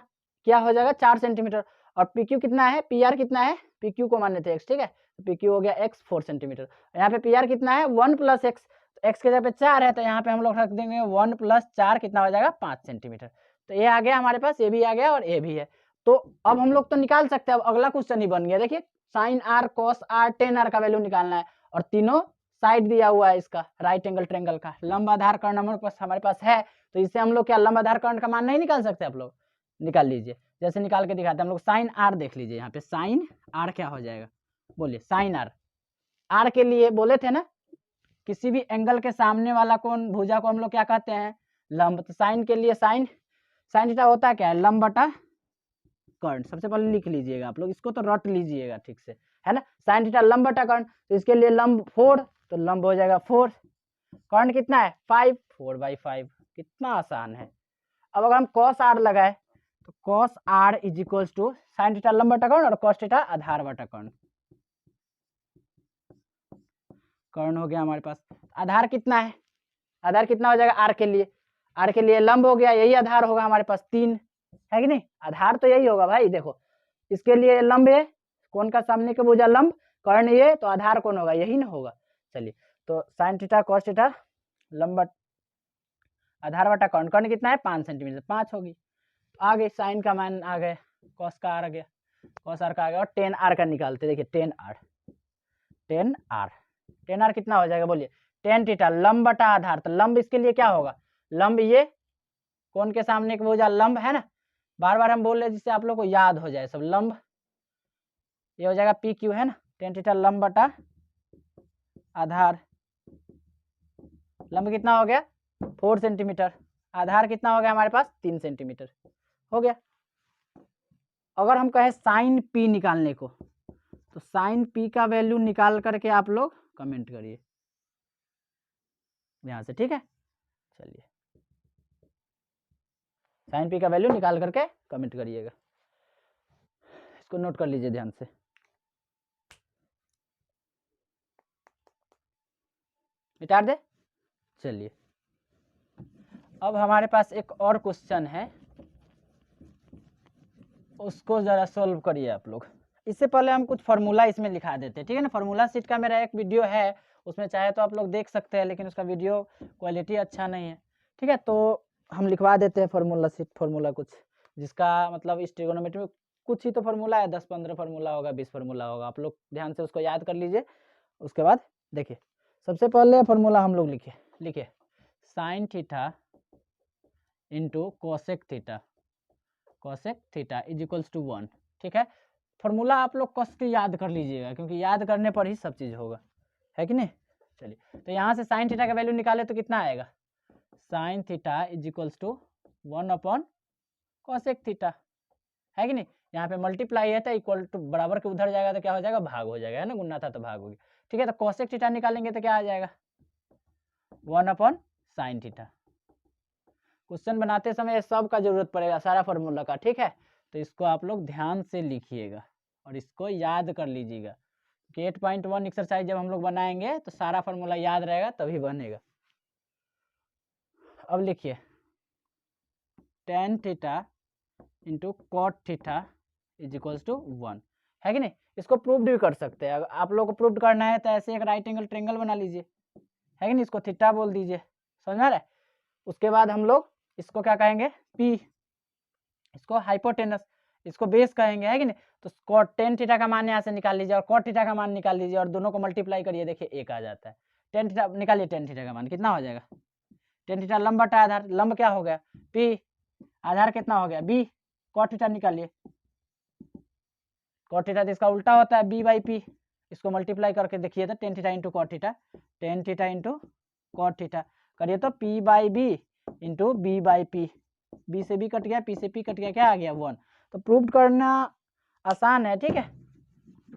क्या हो जाएगा 4 सेंटीमीटर, और पी क्यू कितना है, पी आर कितना है, पी क्यू को माने थे x, ठीक है, तो पी क्यू हो गया x 4 सेंटीमीटर, यहाँ पे पी आर कितना है 1 प्लस एक्स, तो x के जगह पे 4 है, तो यहाँ पे हम लोग रख देंगे 1 प्लस 4 कितना हो जाएगा 5 सेंटीमीटर, तो ये आ गया हमारे पास, ये भी आ गया और ये भी है। तो अब हम लोग तो निकाल सकते हैं, अब अगला क्वेश्चन ही बन गया, देखिए sine R cos R tan R का वैल्यू निकालना है, और तीनों साइड दिया हुआ है इसका राइट एंगल ट्रायंगल का, लंब आधार कर्ण हमारे पास है, तो इससे हम लोग क्या लंब आधार कर्ण का मान नहीं निकाल सकते, आप लोग निकाल लीजिए, जैसे निकाल के दिखाते हैं हम लोग, साइन आर देख लीजिए, यहाँ पे साइन आर क्या हो जाएगा, बोलिए साइन आर, आर के लिए बोले थे ना किसी भी एंगल के सामने वाला कोण भुजा को हम लोग क्या कहते हैं लंब, तो साइन के लिए साइन थीटा होता क्या है लंब बटा कर्ण, सबसे पहले लिख लीजिएगा आप लोग, इसको तो रट लीजिएगा ठीक से, है ना, साइन थीटा लंब बटा कर्ण, तो इसके लिए लंब 4, तो लंब हो जाएगा 4, कर्ण कितना है 5, 4/5, कितना आसान है। अब अगर हम cos r लगाए तो cos r is equal to sine theta लंब बटा कर्ण और cos थीटा आधार बटा कर्ण, कर्ण हो गया हमारे पास, आधार कितना है, आधार कितना हो जाएगा r के लिए लंब हो गया, यही आधार होगा हमारे पास 3, है कि नहीं, आधार तो यही होगा भाई, देखो इसके लिए लंब है, कौन का सामने का भुजा लंब, कर्ण ये, तो आधार कौन होगा यही ना होगा। चलिए तो साइन थीटा cos थीटा लंब आधार बटा कर्ण, कर्ण कितना है 5 सेंटीमीटर, 5 होगी, तो आ गई साइन का मान आ गया, कॉस का आ गया, कॉस आर का आ गया, और टेन आर का निकालते, देखिए टेन आर कितना हो जाएगा बोलिए, टेन थीटा लंब बटा आधार, तो लंब इसके लिए क्या होगा, लंब ये कौन के सामने का भुजा लंब है ना, बार बार हम बोल रहे जिससे आप लोग को याद हो जाए सब, लंब ये हो जाएगा पी क्यू, है ना, टेन थीटा लंब बटा आधार, लंब कितना हो गया 4 सेंटीमीटर, आधार कितना हो गया हमारे पास 3 सेंटीमीटर हो गया। अगर हम कहें साइन पी निकालने को, तो साइन पी का वैल्यू निकाल करके आप लोग कमेंट करिए ध्यान से, ठीक है, चलिए साइन पी का वैल्यू निकाल करके कमेंट करिएगा, इसको नोट कर लीजिए ध्यान से। मिटा दे, चलिए अब हमारे पास एक और क्वेश्चन है, उसको जरा सोल्व करिए आप लोग। इससे पहले हम कुछ फार्मूला इसमें लिखा देते हैं, ठीक है ना, फार्मूला सीट का मेरा एक वीडियो है, उसमें चाहे तो आप लोग देख सकते हैं, लेकिन उसका वीडियो क्वालिटी अच्छा नहीं है, ठीक है, तो हम लिखवा देते हैं फार्मूला सीट, फार्मूला कुछ जिसका मतलब इस ट्रिगोनोमेट्री में कुछ ही तो फार्मूला है, 10-15 फार्मूला होगा, 20 फार्मूला होगा, आप लोग ध्यान से उसको याद कर लीजिए। उसके बाद देखिए सबसे पहले फार्मूला हम लोग लिखे sine theta into cosec theta is equals to 1। ठीक है, फार्मूला आप लोग कस के याद कर लीजिएगा, क्योंकि याद करने पर ही सब चीज़ होगा, है कि नहीं। चलिए, तो यहाँ से साइन थीटा का वैल्यू निकाले तो कितना आएगा, sine theta is equals to 1 cosec theta, है कि नहीं। यहाँ पे मल्टीप्लाई है तो इक्वल टू बराबर के उधर जाएगा तो क्या हो जाएगा, भाग हो जाएगा, है ना, गुना था तो भाग हो गया। ठीक है, तो कोसेक थीटा निकालेंगे तो क्या आ जाएगा, 1/sin थीटा। क्वेश्चन बनाते समय सब का जरूरत पड़ेगा, सारा फार्मूला का। ठीक है, तो इसको आप लोग ध्यान से लिखिएगा और इसको याद कर लीजिएगा कि 8.1 एक्सरसाइज जब हम लोग बनाएंगे तो सारा फार्मूला याद रहेगा तभी बनेगा। अब लिखिए tan theta into cot theta is equals to 1, है कि नहीं। इसको प्रूव भी कर सकते हैं, अगर आप लोग को प्रूव करना है तो ऐसे एक राइट एंगल ट्रायंगल बना लीजिए, है कि नहीं, इसको थीटा बोल दीजिए, समझ में आ रहा है। उसके बाद हम लोग इसको क्या कहेंगे, पी, इसको हाइपोटेनस, इसको बेस कहेंगे, है कि नहीं। तो कॉट टेन थीटा का मान यहाँ से निकाल लीजिए और कॉट थीटा का मान निकाल लीजिए और दोनों को मल्टीप्लाई करिए, देखिए एक आ जाता है। टेन थीटा निकालिए, टेन थीटा का मान कितना हो जाएगा, टेन थीटा लंब बटा आधार, लंब क्या हो गया पी, आधार कितना हो गया बी, कॉट थीटा निकालिए, कॉट थीटा तो इसका उल्टा होता है बी बाई पी, इसको मल्टीप्लाई करके देखिए तो tan theta into cot theta, tan theta into cot theta करिए तो P by B into B by P, B से बी कट गया, पी से पी कट गया, क्या आ गया 1। तो प्रूव करना आसान है, ठीक है,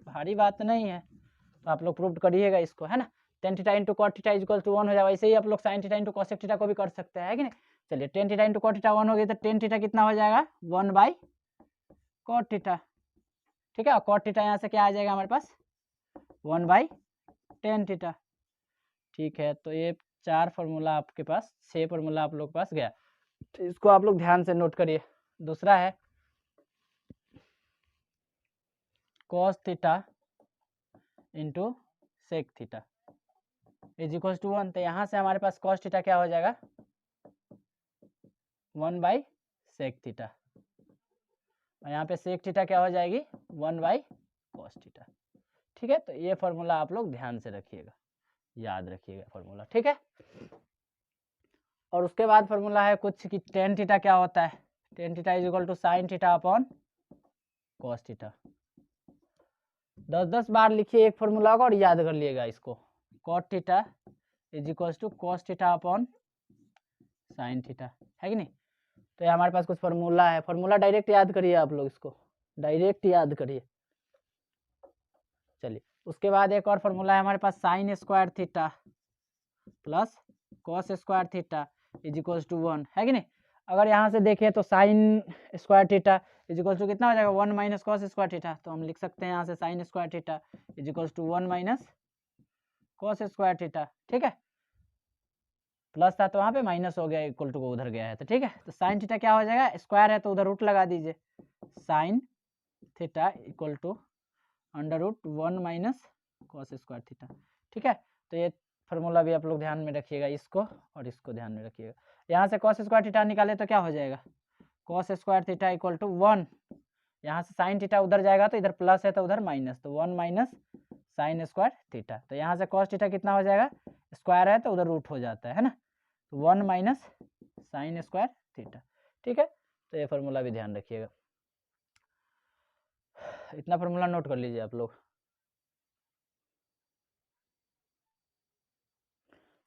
भारी बात नहीं है, तो आप लोग प्रूव करिएगा इसको, है ना। Tan theta into cot theta equal to 1 हो जाएगा, वैसे ही आप लोग sine theta into cosec theta को भी कर सकते हैं, है कि नहीं। चलिए tan theta into cot theta 1 हो गई तो टेन थीटा कितना हो जाएगा 1/कॉट थीटा, ठीक है। और कॉट थीटा यहाँ से क्या आ जाएगा हमारे पास 1/tan थीटा, ठीक है। तो ये 4 फार्मूला आपके पास, 6 फार्मूला आप लोग के पास गया, तो इसको आप लोग ध्यान से नोट करिए। दूसरा है cos theta into sec theta is equal to 1। तो यहाँ से हमारे पास cos थीटा क्या हो जाएगा 1/सेक थीटा, और यहाँ पे सेक थीटा क्या हो जाएगी 1/cos थीटा, ठीक है। तो ये फार्मूला आप लोग ध्यान से रखिएगा, याद रखिएगा फार्मूला, ठीक है। और उसके बाद फार्मूला है कुछ कि टेन थीटा क्या होता है, tan theta is equal to sine theta upon cos theta. 10-10 बार लिखिए एक फार्मूला को और याद कर लिएगा इसको, cot theta is equal to cos theta upon sine theta, है कि नहीं। तो ये हमारे पास कुछ फार्मूला है, फार्मूला डायरेक्ट याद करिए आप लोग, इसको डायरेक्ट याद करिए। चलिए उसके बाद एक और फार्मूला है हमारे पास, sine square theta plus cos square theta is equal to 1, है कि नहीं। अगर यहाँ से देखें तो sine square theta is equal to कितना हो जाएगा 1 माइनस कॉस स्क्वायर थीटा, तो हम लिख सकते हैं यहाँ से sine square theta is equal to 1 minus cos square theta, ठीक है। प्लस था तो वहाँ पे माइनस हो गया, इक्वल टू को उधर गया है, तो ठीक है। तो साइन थीटा क्या हो जाएगा, स्क्वायर है तो उधर रूट लगा दीजिए, sine theta equal to under root 1 minus cos square theta, ठीक है। तो ये फार्मूला भी आप लोग ध्यान में रखिएगा, इसको और इसको ध्यान में रखिएगा। यहाँ से कॉस स्क्वायर थीटा निकाले तो क्या हो जाएगा, cos square theta equal to 1, यहाँ से साइन थीटा उधर जाएगा तो इधर प्लस है तो उधर माइनस, तो 1 माइनस साइन स्क्वायर थीटा। तो यहाँ से कॉस थीटा कितना हो जाएगा, स्क्वायर है तो उधर रूट हो जाता है ना, 1 माइनस साइन स्क्वायर थीटा, ठीक है। तो ये फार्मूला भी ध्यान रखिएगा, इतना फार्मूला नोट कर लीजिए आप लोग।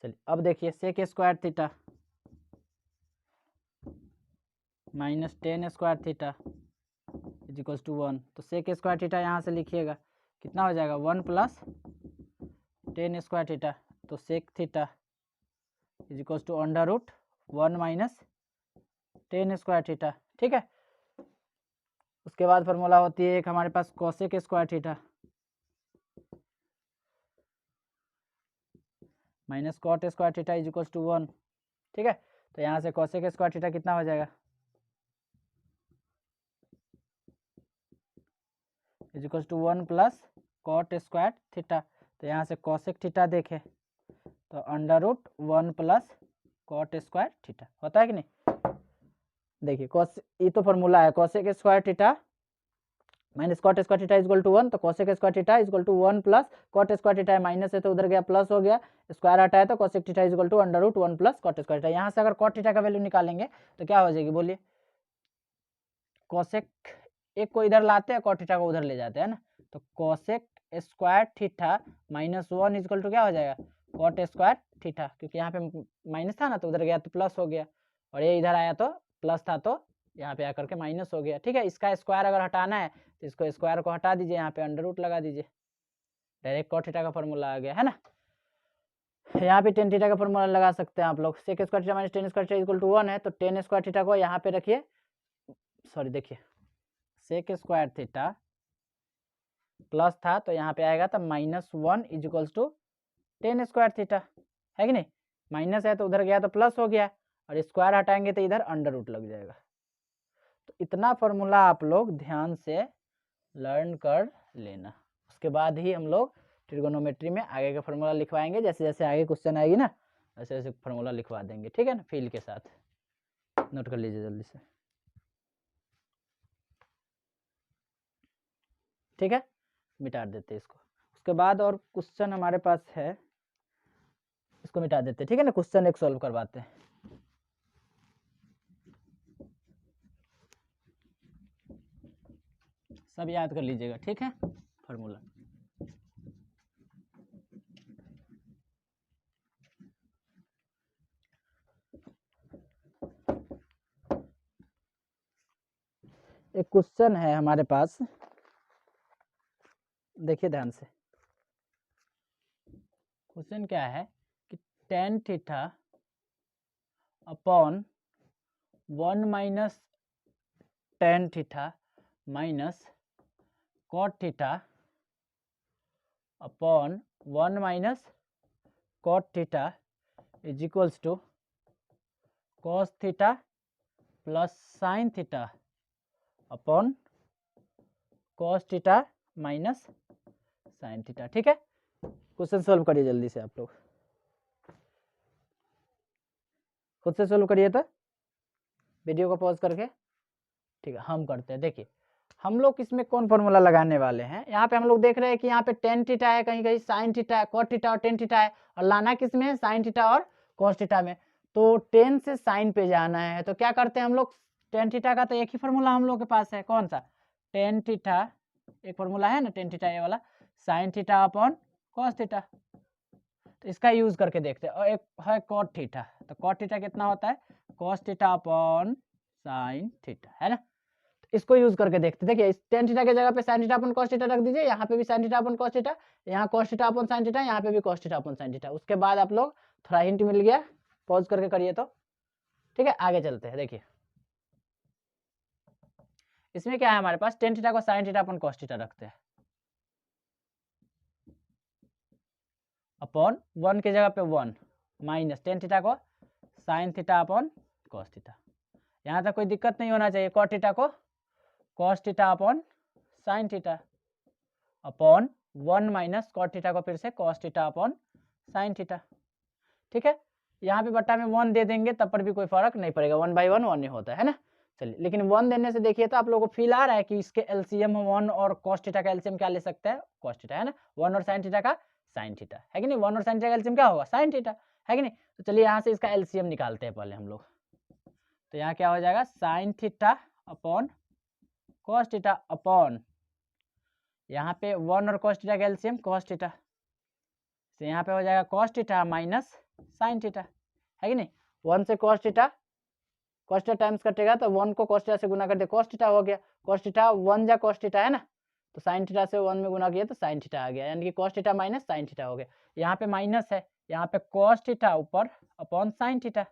चलिए अब देखिए sec square theta minus tan square theta is equal to 1। तो सेक स्क्वायर थीटा यहाँ से लिखिएगा कितना हो जाएगा 1 प्लस टेन स्क्वायर थीटा, तो sec theta is equal to under root 1 minus tan square theta, ठीक है। उसके बाद फार्मूला होती है एक हमारे पास cosec square theta minus cot square theta is equal to 1, ठीक है। तो यहाँ से कोसेक स्क्वायर थीटा कितना हो जाएगा is equal to 1 plus cot square theta. तो यहाँ से कोसेक थीटा देखें तो under root 1 plus cot square theta होता है कि नहीं। देखिए कॉस, ये तो फार्मूला है, cosec square theta minus cot square theta equal to 1, तो cosec square theta equal to 1 plus cot square theta, minus है तो उधर गया प्लस हो गया, स्क्वायर हटाया तो cosec theta equal to under root 1 plus cot square theta. यहाँ से अगर कॉट थीटा का वैल्यू निकालेंगे तो क्या हो जाएगी बोलिए, कोसेक एक को इधर लाते हैं, कॉट थीटा को उधर ले जाते हैं ना, तो cosec square theta minus 1 equal to क्या हो जाएगा, कॉट स्क्वायर थीटा, क्योंकि यहाँ पे माइनस था ना तो उधर गया तो प्लस हो गया, और ये इधर आया तो प्लस था तो यहाँ पे आकर के माइनस हो गया। ठीक है, इसका स्क्वायर अगर हटाना है तो इसको स्क्वायर को हटा दीजिए, यहाँ पे अंडर रूट लगा दीजिए, डायरेक्ट कॉट थीटा का फॉर्मूला आ गया है ना। यहाँ पे टेन थीटा का फॉर्मूला लगा सकते हैं आप लोग, sec square theta minus tan square theta equal to 1 है, तो टेन स्क्वायर थीटा को यहाँ पे रखिए, सॉरी देखिए सेक स्क्वायर थीटा प्लस था तो यहाँ पे आएगा तो minus 1 equals to tan square theta, है कि नहीं, माइनस है तो उधर गया तो प्लस हो गया, और स्क्वायर हटाएंगे तो इधर अंडर रूट लग जाएगा। तो इतना फॉर्मूला आप लोग ध्यान से लर्न कर लेना, उसके बाद ही हम लोग ट्रिगोनोमेट्री में आगे का फॉर्मूला लिखवाएंगे, जैसे जैसे आगे क्वेश्चन आएगी ना वैसे वैसे फॉर्मूला लिखवा देंगे, ठीक है ना, फील के साथ नोट कर लीजिए जल्दी से, ठीक है, मिटा देते हैं इसको। उसके बाद और क्वेश्चन हमारे पास है, इसको मिटा देते हैं, ठीक है ना, क्वेश्चन एक सॉल्व करवाते हैं। सब याद कर लीजिएगा, ठीक है, फॉर्मूला एक क्वेश्चन है हमारे पास, देखिए ध्यान से, क्वेश्चन क्या है कि tan theta upon 1 minus tan theta minus cot theta upon 1 minus cot theta is equals to cos theta plus sine theta upon cos theta minus sine theta. ठीक है, क्वेश्चन सॉल्व करिए जल्दी से, आप लोग खुद से सॉल्व करिए तो वीडियो को पॉज करके, ठीक है हम करते हैं। देखिए हम लोग इसमें कौन फॉर्मूला लगाने वाले हैं, यहाँ पे हम लोग देख रहे हैं कि यहाँ पे टेन थीटा है, कहीं कहीं साइन थीटा है, कॉट थीटा और टेन थीटा है, और लाना किस में है, साइन थीटा और कॉस थीटा में, तो टेन से साइन पे जाना है, तो क्या करते हैं हम लोग, टेन थीटा का तो एक ही फॉर्मूला हम लोग के पास है, कौन सा, टेन थीटा एक फॉर्मूला है ना, टेन थीटा ये वाला, sign theta upon cos theta, तो इसका यूज करके देखते हैं। और एक है कॉट थीटा, तो कॉट थीटा कितना होता है, cos theta upon sine theta, है ना, इसको यूज करके देखते। देखिए इस टेन थीटा के जगह पे sign theta upon cos theta रख दीजिए, यहाँ पे भी sign theta upon cos theta, यहाँ कॉस थीटा अपन साइन थीटा, यहाँ पे भी कॉस थीटा अपन साइन थीटा। उसके बाद आप लोग थोड़ा हिंट मिल गया, पॉज करके करिए तो ठीक है, आगे चलते हैं। देखिए इसमें क्या है, हमारे पास टेन थीटा को sine theta upon cos theta रखते हैं, अपॉन 1 की जगह पे 1 माइनस टेन थीटा को sine theta upon cos theta. यहाँ तक कोई दिक्कत नहीं होना चाहिए, कॉट थीटा को cos theta upon sine theta upon 1 minus cot theta को फिर से cos theta upon sine theta. ठीक है, यहाँ पे बट्टा में 1 दे देंगे तब पर भी कोई फर्क नहीं पड़ेगा, 1 बाई 1 1 ही होता है ना। चलिए लेकिन 1 देने से देखिए तो आप लोगों को फील आ रहा है कि इसके एलसीएम 1 और कॉस थीटा का एलसीएम क्या ले सकते हैं, कॉस थीटा, है ना, 1 और साइन थीटा का साइन थीटा, है कि नहीं, 1 और साइन थीटा का एलसीएम क्या होगा, साइन थीटा, है कि नहीं। तो चलिए यहाँ से इसका एलसीएम निकालते हैं पहले हम लोग, तो यहाँ क्या हो जाएगा, sine theta upon cos theta upon, यहाँ पे 1 और कॉस थीटा का एलसीएम कॉस थीटा, तो यहाँ पे हो जाएगा cos theta minus sine theta, है कि नहीं, 1 से कॉस थीटा टाइम्स कटेगा तो 1 को कॉस थीटा से गुना कर दे, कॉस थीटा हो गया, कॉस थीटा 1 जा कॉस थीटा है ना, तो साइन थीटा से 1 में गुना किया तो साइन थीटा आ गया, यानी कि cos theta minus sine theta हो गया। यहाँ पे माइनस है, यहाँ पे कॉस थीटा ऊपर अपॉन साइन थीटा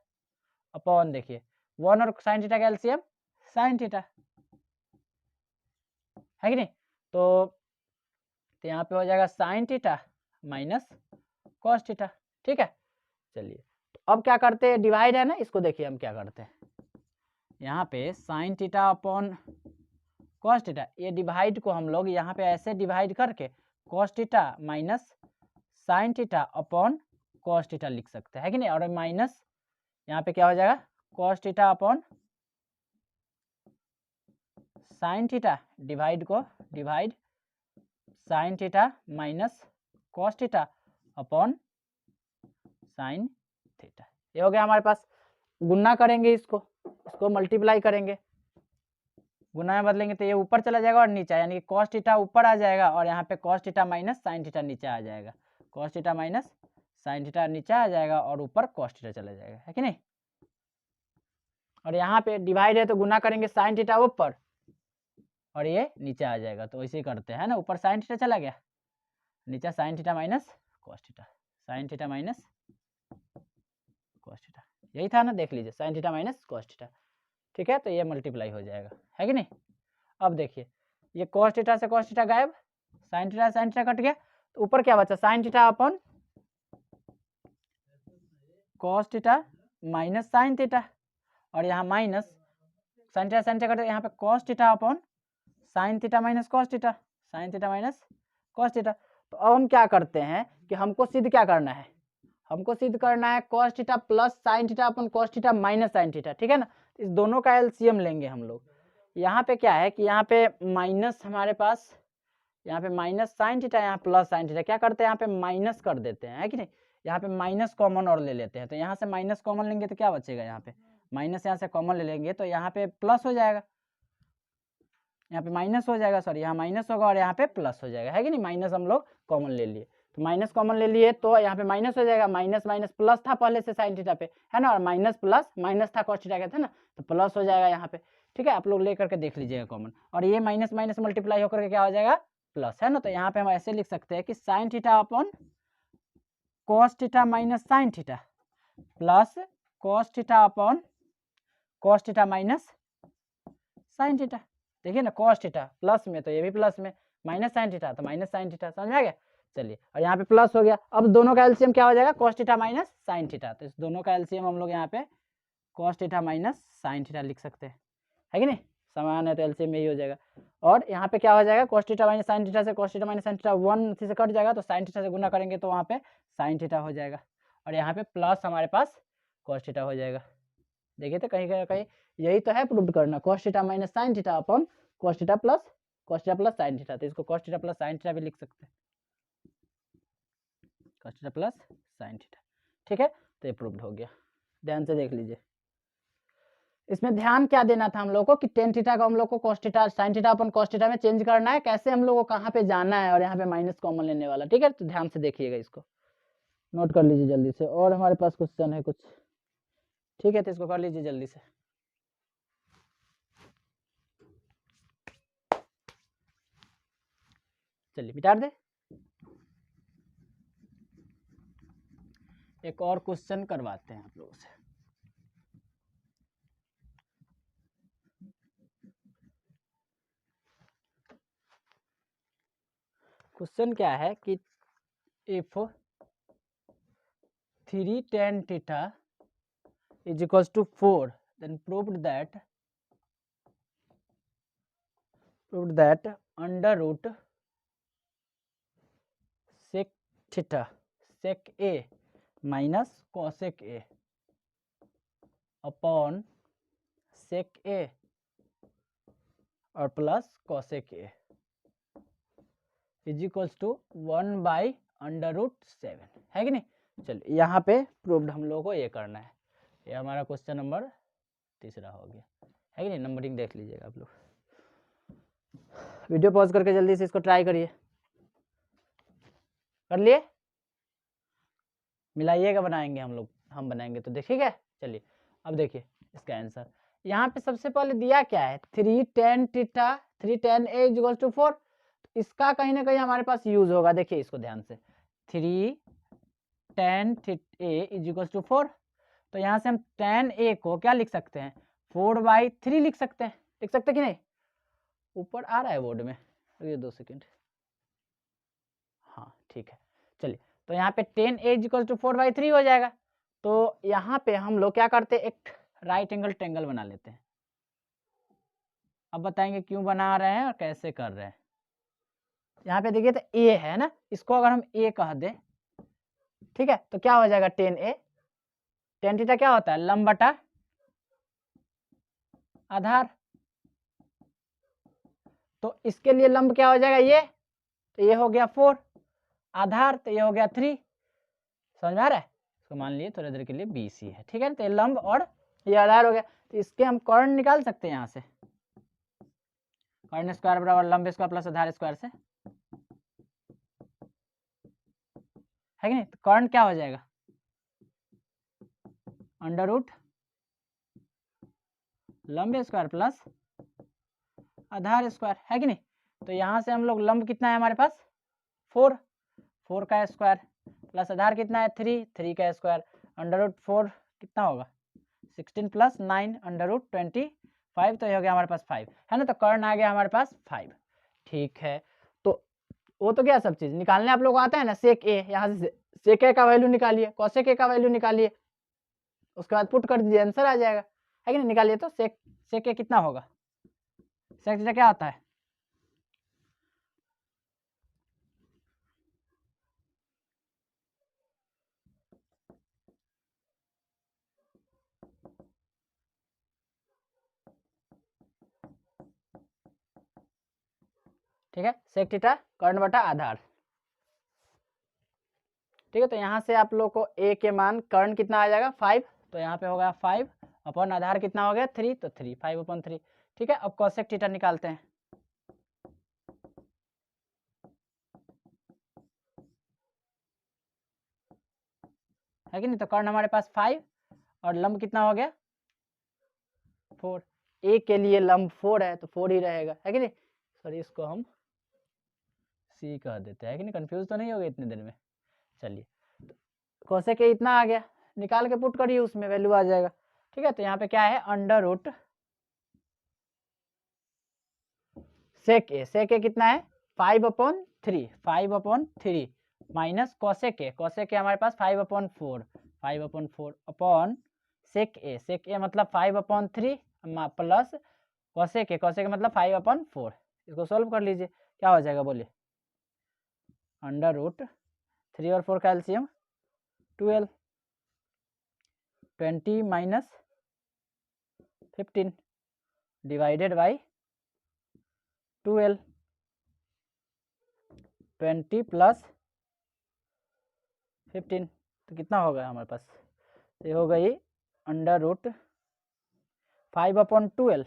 अपॉन, देखिए 1 और साइन थीटा का एलसीएम साइन थीटा, है कि नहीं, तो यहाँ पे हो जाएगा sine theta minus cos theta. ठीक है, चलिए तो अब क्या करते हैं, डिवाइड है ना, इसको देखिए हम क्या करते हैं, यहाँ पे sign theta upon cos theta, ये डिवाइड को हम लोग यहाँ पे ऐसे डिवाइड करके cos theta minus sine theta upon cos theta लिख सकते हैं, है कि नहीं, और माइनस यहाँ पे क्या हो जाएगा, cos theta upon sine theta divide sine theta minus cos theta upon sine theta. ये हो गया हमारे पास। गुना करेंगे इसको मल्टीप्लाई करेंगे, गुना में बदलेंगे तो ये ऊपर चला जाएगा और नीचे, यानी कि कॉस थीटा ऊपर आ जाएगा और यहाँ पे cos theta minus sine theta नीचे आ जाएगा, cos theta minus sine theta नीचे आ जाएगा और ऊपर कॉस थीटा चला जाएगा, है कि नहीं। और यहाँ पे डिवाइड है तो गुना करेंगे साइन थीटा ऊपर और ये नीचे आ जाएगा, तो ऐसे ही करते हैं ना। ऊपर साइन थीटा चला गया, नीचे sine theta minus cos theta, sine theta minus cos theta, यही था ना, देख लीजिए sine theta minus cos theta. ठीक है, तो ये मल्टीप्लाई हो जाएगा, है कि नहीं। अब देखिए ये कॉस थीटा से कॉस थीटा गायब, साइन थीटा कट गया, तो ऊपर क्या बचा, sign theta upon cos theta minus sine theta, और यहाँ माइनस साइन थीटा कट, यहाँ पे cos theta upon sine theta minus cos theta, sine theta minus cos theta. तो अब हम क्या करते हैं कि हमको सिद्ध क्या करना है, हमको सिद्ध करना है cos theta plus sine theta upon cos theta minus sine theta, ठीक है ना। इस दोनों का एलसीएम लेंगे हम लोग। यहाँ पे क्या है कि यहाँ पे माइनस हमारे पास, यहाँ पे माइनस साइन थीटा, यहाँ प्लस साइन थीटा, क्या करते हैं यहाँ पे माइनस कर देते हैं, है कि नहीं। यहाँ पे माइनस कॉमन और ले लेते हैं, तो यहाँ से माइनस कॉमन लेंगे तो क्या बचेगा, यहाँ पे माइनस यहाँ से कॉमन ले लेंगे तो यहाँ पे प्लस हो जाएगा, यहाँ पे माइनस हो जाएगा, सॉरी यहाँ माइनस होगा और यहाँ पे प्लस हो जाएगा, है कि नहीं। माइनस हम लोग कॉमन ले लिए, तो माइनस कॉमन ले लिए तो यहाँ पे माइनस हो जाएगा, माइनस माइनस प्लस था पहले से साइन थीटा पे, है ना, और माइनस प्लस माइनस था कॉस थीटा का, था ना, तो प्लस हो जाएगा यहाँ पे। ठीक है, आप लोग लेकर के देख लीजिएगा कॉमन, और ये माइनस माइनस मल्टीप्लाई होकर के क्या हो जाएगा, प्लस, है ना। तो यहाँ पे हम ऐसे लिख सकते हैं कि sign theta upon cos theta minus sine theta plus cos theta upon cos theta minus sine theta. देखिए ना, कॉस थीटा प्लस में तो ये भी प्लस में, माइनस साइन थीटा तो माइनस साइन थीटा, समझ में आ गया। चलिए, और यहाँ पे प्लस हो गया, अब दोनों का एलसीएम क्या हो जाएगा, cos theta minus sine theta. तो इस दोनों का एलसीएम हम लोग यहाँ पे cos theta minus sine theta लिख सकते हैं, है कि नहीं। समान है तो एलसीएम यही हो जाएगा। और यहाँ पे क्या हो जाएगा, cos theta minus sine theta से cos theta minus sine theta 1 से कट जाएगा, तो साइन थीटा से गुना करेंगे तो वहाँ पे साइन थीटा हो जाएगा, और यहाँ पे प्लस हमारे पास कॉस थीटा हो जाएगा। देखिए तो कहीं यही तो है प्रूव करना, cos theta minus sine theta upon cos theta plus sine theta. तो इसको cos theta plus sine theta भी लिख सकते हैं, cos theta plus sine theta. ठीक है, तो ये प्रूव्ड हो गया। ध्यान से देख लीजिए, इसमें ध्यान क्या देना था हम लोग को कि टेन थीटा को हम लोग को cos theta sine theta upon cos theta में चेंज करना है, कैसे हम लोग को कहाँ पे जाना है, और यहाँ पे माइनस कॉमन लेने वाला। ठीक है, तो ध्यान से देखिएगा, इसको नोट कर लीजिए जल्दी से। और हमारे पास क्वेश्चन है कुछ, ठीक है, तो इसको कर लीजिए जल्दी से। चलिए मिटा दे, एक और क्वेश्चन करवाते हैं आप लोगों से। क्वेश्चन क्या है कि if 3 tan theta is equals to 4, then proved that under root sec theta sec a minus cosec a upon sec a और plus cosec a is equals to 1/√7, है कि नहीं। चलिए, यहाँ पे प्रूव्ड हम लोगों को ये करना है। ये हमारा क्वेश्चन नंबर 3 हो गया, है कि नहीं। नंबरिंग देख लीजिएगा आप लोग, वीडियो पॉज करके जल्दी से इसको ट्राई करिए। कर लिए, मिलाइएगा, बनाएंगे हम लोग, हम बनाएंगे तो देखिएगा। चलिए, अब देखिए इसका आंसर यहाँ पे सबसे पहले दिया क्या है, 3 tan theta 3 tan a is equal to 4। इसका कहीं ना कहीं हमारे पास यूज होगा, देखिए इसको ध्यान से, 3 tan a is equal to 4। तो यहाँ से हम tan a को क्या लिख सकते हैं, 4/3 लिख सकते हैं, लिख सकते कि नहीं। ऊपर आ रहा है बोर्ड में, ये 2 सेकेंड, हाँ ठीक है। चलिए, तो यहाँ पे tan a is equal to 4/3 हो जाएगा। तो यहाँ पे हम लोग क्या करते हैं, एक राइट एंगल ट्रायंगल बना लेते हैं। अब बताएंगे क्यों बना रहे हैं और कैसे कर रहे हैं। यहाँ पे देखिए तो a है ना, इसको अगर हम a कह दें, ठीक है, तो क्या हो जाएगा tan a, tan थीटा क्या होता है, लंब बटा आधार, तो इसके लिए लंब क्या हो जाएगा, ये तो ये हो गया 4, आधार तो ये हो गया 3, समझ में आ रहा है। तो मान लिए थोड़ी देर के लिए BC है, ठीक है। तो ये लंब और ये आधार हो गया, तो इसके हम कर्ण निकाल सकते हैं यहाँ से, कर्ण स्क्वायर बराबर लंब स्क्वायर प्लस आधार स्क्वायर से, है कि नहीं। तो कर्ण क्या हो जाएगा, अंडर रूट लंब स्क्वायर प्लस आधार स्क्वायर, है कि नहीं। तो यहाँ से हम लोग लंब कितना है हमारे पास 4, 4 का स्क्वायर प्लस आधार कितना है 3, 3 का स्क्वायर, अंडर रूट 4 कितना होगा 16 प्लस 9 अंडर रूट 25, तो ये हो गया हमारे पास 5, है ना। तो कर्ण आ गया हमारे पास 5, ठीक है। तो वो तो क्या सब चीज निकालने आप लोग आता है ना, सेक ए, यहाँ से सेक ए का वैल्यू निकालिए, कॉसेक ए का वैल्यू निकालिए, उसके बाद पुट कर दीजिए, आंसर आ जाएगा, है कि नहीं। निकालिए तो सेक ए कितना होगा, सेक थीटा क्या आता है, ठीक है, सेक थीटा कर्ण बटा आधार, ठीक है। तो यहाँ से आप लोग को ए के मान कर्ण कितना आ जाएगा 5, तो यहाँ पे होगा 5 अपन आधार कितना हो गया 3, तो 3 5/3, ठीक है। अब कॉसेक थीटा निकालते हैं, है कि नहीं। तो कर्ण हमारे पास 5 और लंब कितना हो गया 4, ए के लिए लंब 4 है तो 4 ही रहेगा, है कि नहीं। सॉरी इसको हम सी कह देते हैं कि नहीं, कंफ्यूज तो नहीं हो गए इतने देर में। चलिए कोसेक ए इतना आ गया, निकाल के पुट करिए, उसमें वैल्यू आ जाएगा, ठीक है। तो यहाँ पे क्या है अंडर रूट सेक ए कितना है 5/3, 5/3 माइनस कोसेक ए हमारे पास 5/4, 5/4 अपॉन सेक ए मतलब 5/3 प्लस कोसेक ए मतलब 5/4, इसको सोल्व कर लीजिए, क्या हो जाएगा बोलिए, अंडर रूट 3 और 4 का LCM 12, 20 minus 15 divided by 12, 20 plus 15, तो कितना होगा हमारे पास, ये हो गई अंडर रूट 5/12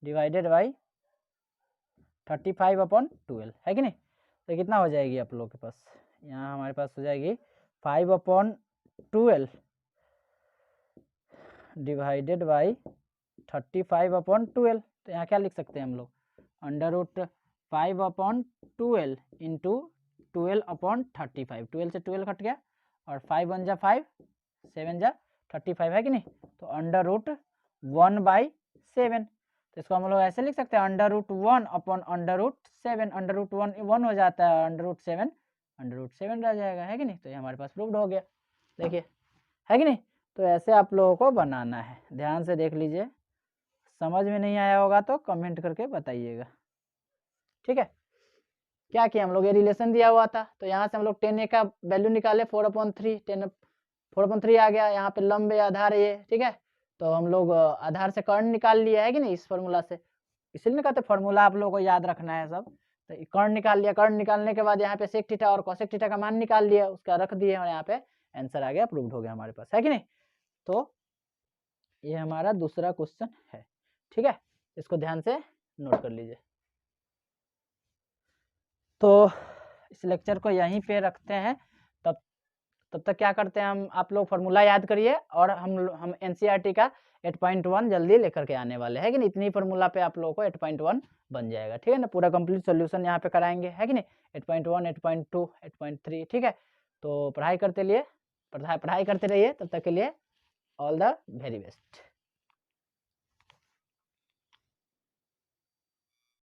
डिवाइडेड बाई 35/12, है कि नहीं। तो कितना हो जाएगी आप लोग के पास, यहाँ हमारे पास हो जाएगी 5/12 डिवाइडेड बाई 35/12, तो यहाँ क्या लिख सकते हैं हम लोग, अंडर रूट 5/12 इंटू 12/35, 12 से 12 कट गया और 5 1 जा 5, 7 जा 35, है कि नहीं। तो अंडर रूट 1/7, तो इसको हम लोग ऐसे लिख सकते हैं under root 1 upon under root 7, under root 1 हो जाता है, अंडर रूट 7 रह जाएगा, है कि नहीं। तो ये हमारे पास प्रूव्ड हो गया, देखिए, है कि नहीं। तो ऐसे आप लोगों को बनाना है, ध्यान से देख लीजिए, समझ में नहीं आया होगा तो कमेंट करके बताइएगा, ठीक है। क्या किया हम लोग, ये रिलेशन दिया हुआ था, तो यहाँ से हम लोग 10a का वैल्यू निकाले 4/3, 4/3 आ गया, यहाँ पे लंब आधार ये, ठीक है। तो हम लोग आधार से कर्ण निकाल लिया, है कि नहीं, इस फॉर्मूला से, इसलिए कहते फॉर्मूला आप लोगों को याद रखना है सब। तो कर्ण निकाल लिया, कर्ण निकालने के बाद यहाँ पे सेक थीटा और कोसेक थीटा का मान निकाल लिया, उसका रख दिए और यहाँ पे आंसर आ गया, प्रूव्ड हो गया हमारे पास, है कि नहीं। तो ये हमारा दूसरा क्वेश्चन है, ठीक है, इसको ध्यान से नोट कर लीजिए। तो इस लेक्चर को यहीं पे रखते हैं, तब तक क्या करते हैं हम, आप लोग फॉर्मूला याद करिए और हम एनसीईआरटी का 8.1 जल्दी लेकर के आने वाले हैं कि नहीं, इतनी फॉर्मूला पे आप लोगों को 8.1 बन जाएगा, ठीक है ना। पूरा कंप्लीट सॉल्यूशन यहाँ पे कराएंगे, है कि नहीं, 8.1 8.2 8.3, ठीक है। तो पढ़ाई करते रहिए, तब तक के लिए ऑल द वेरी बेस्ट।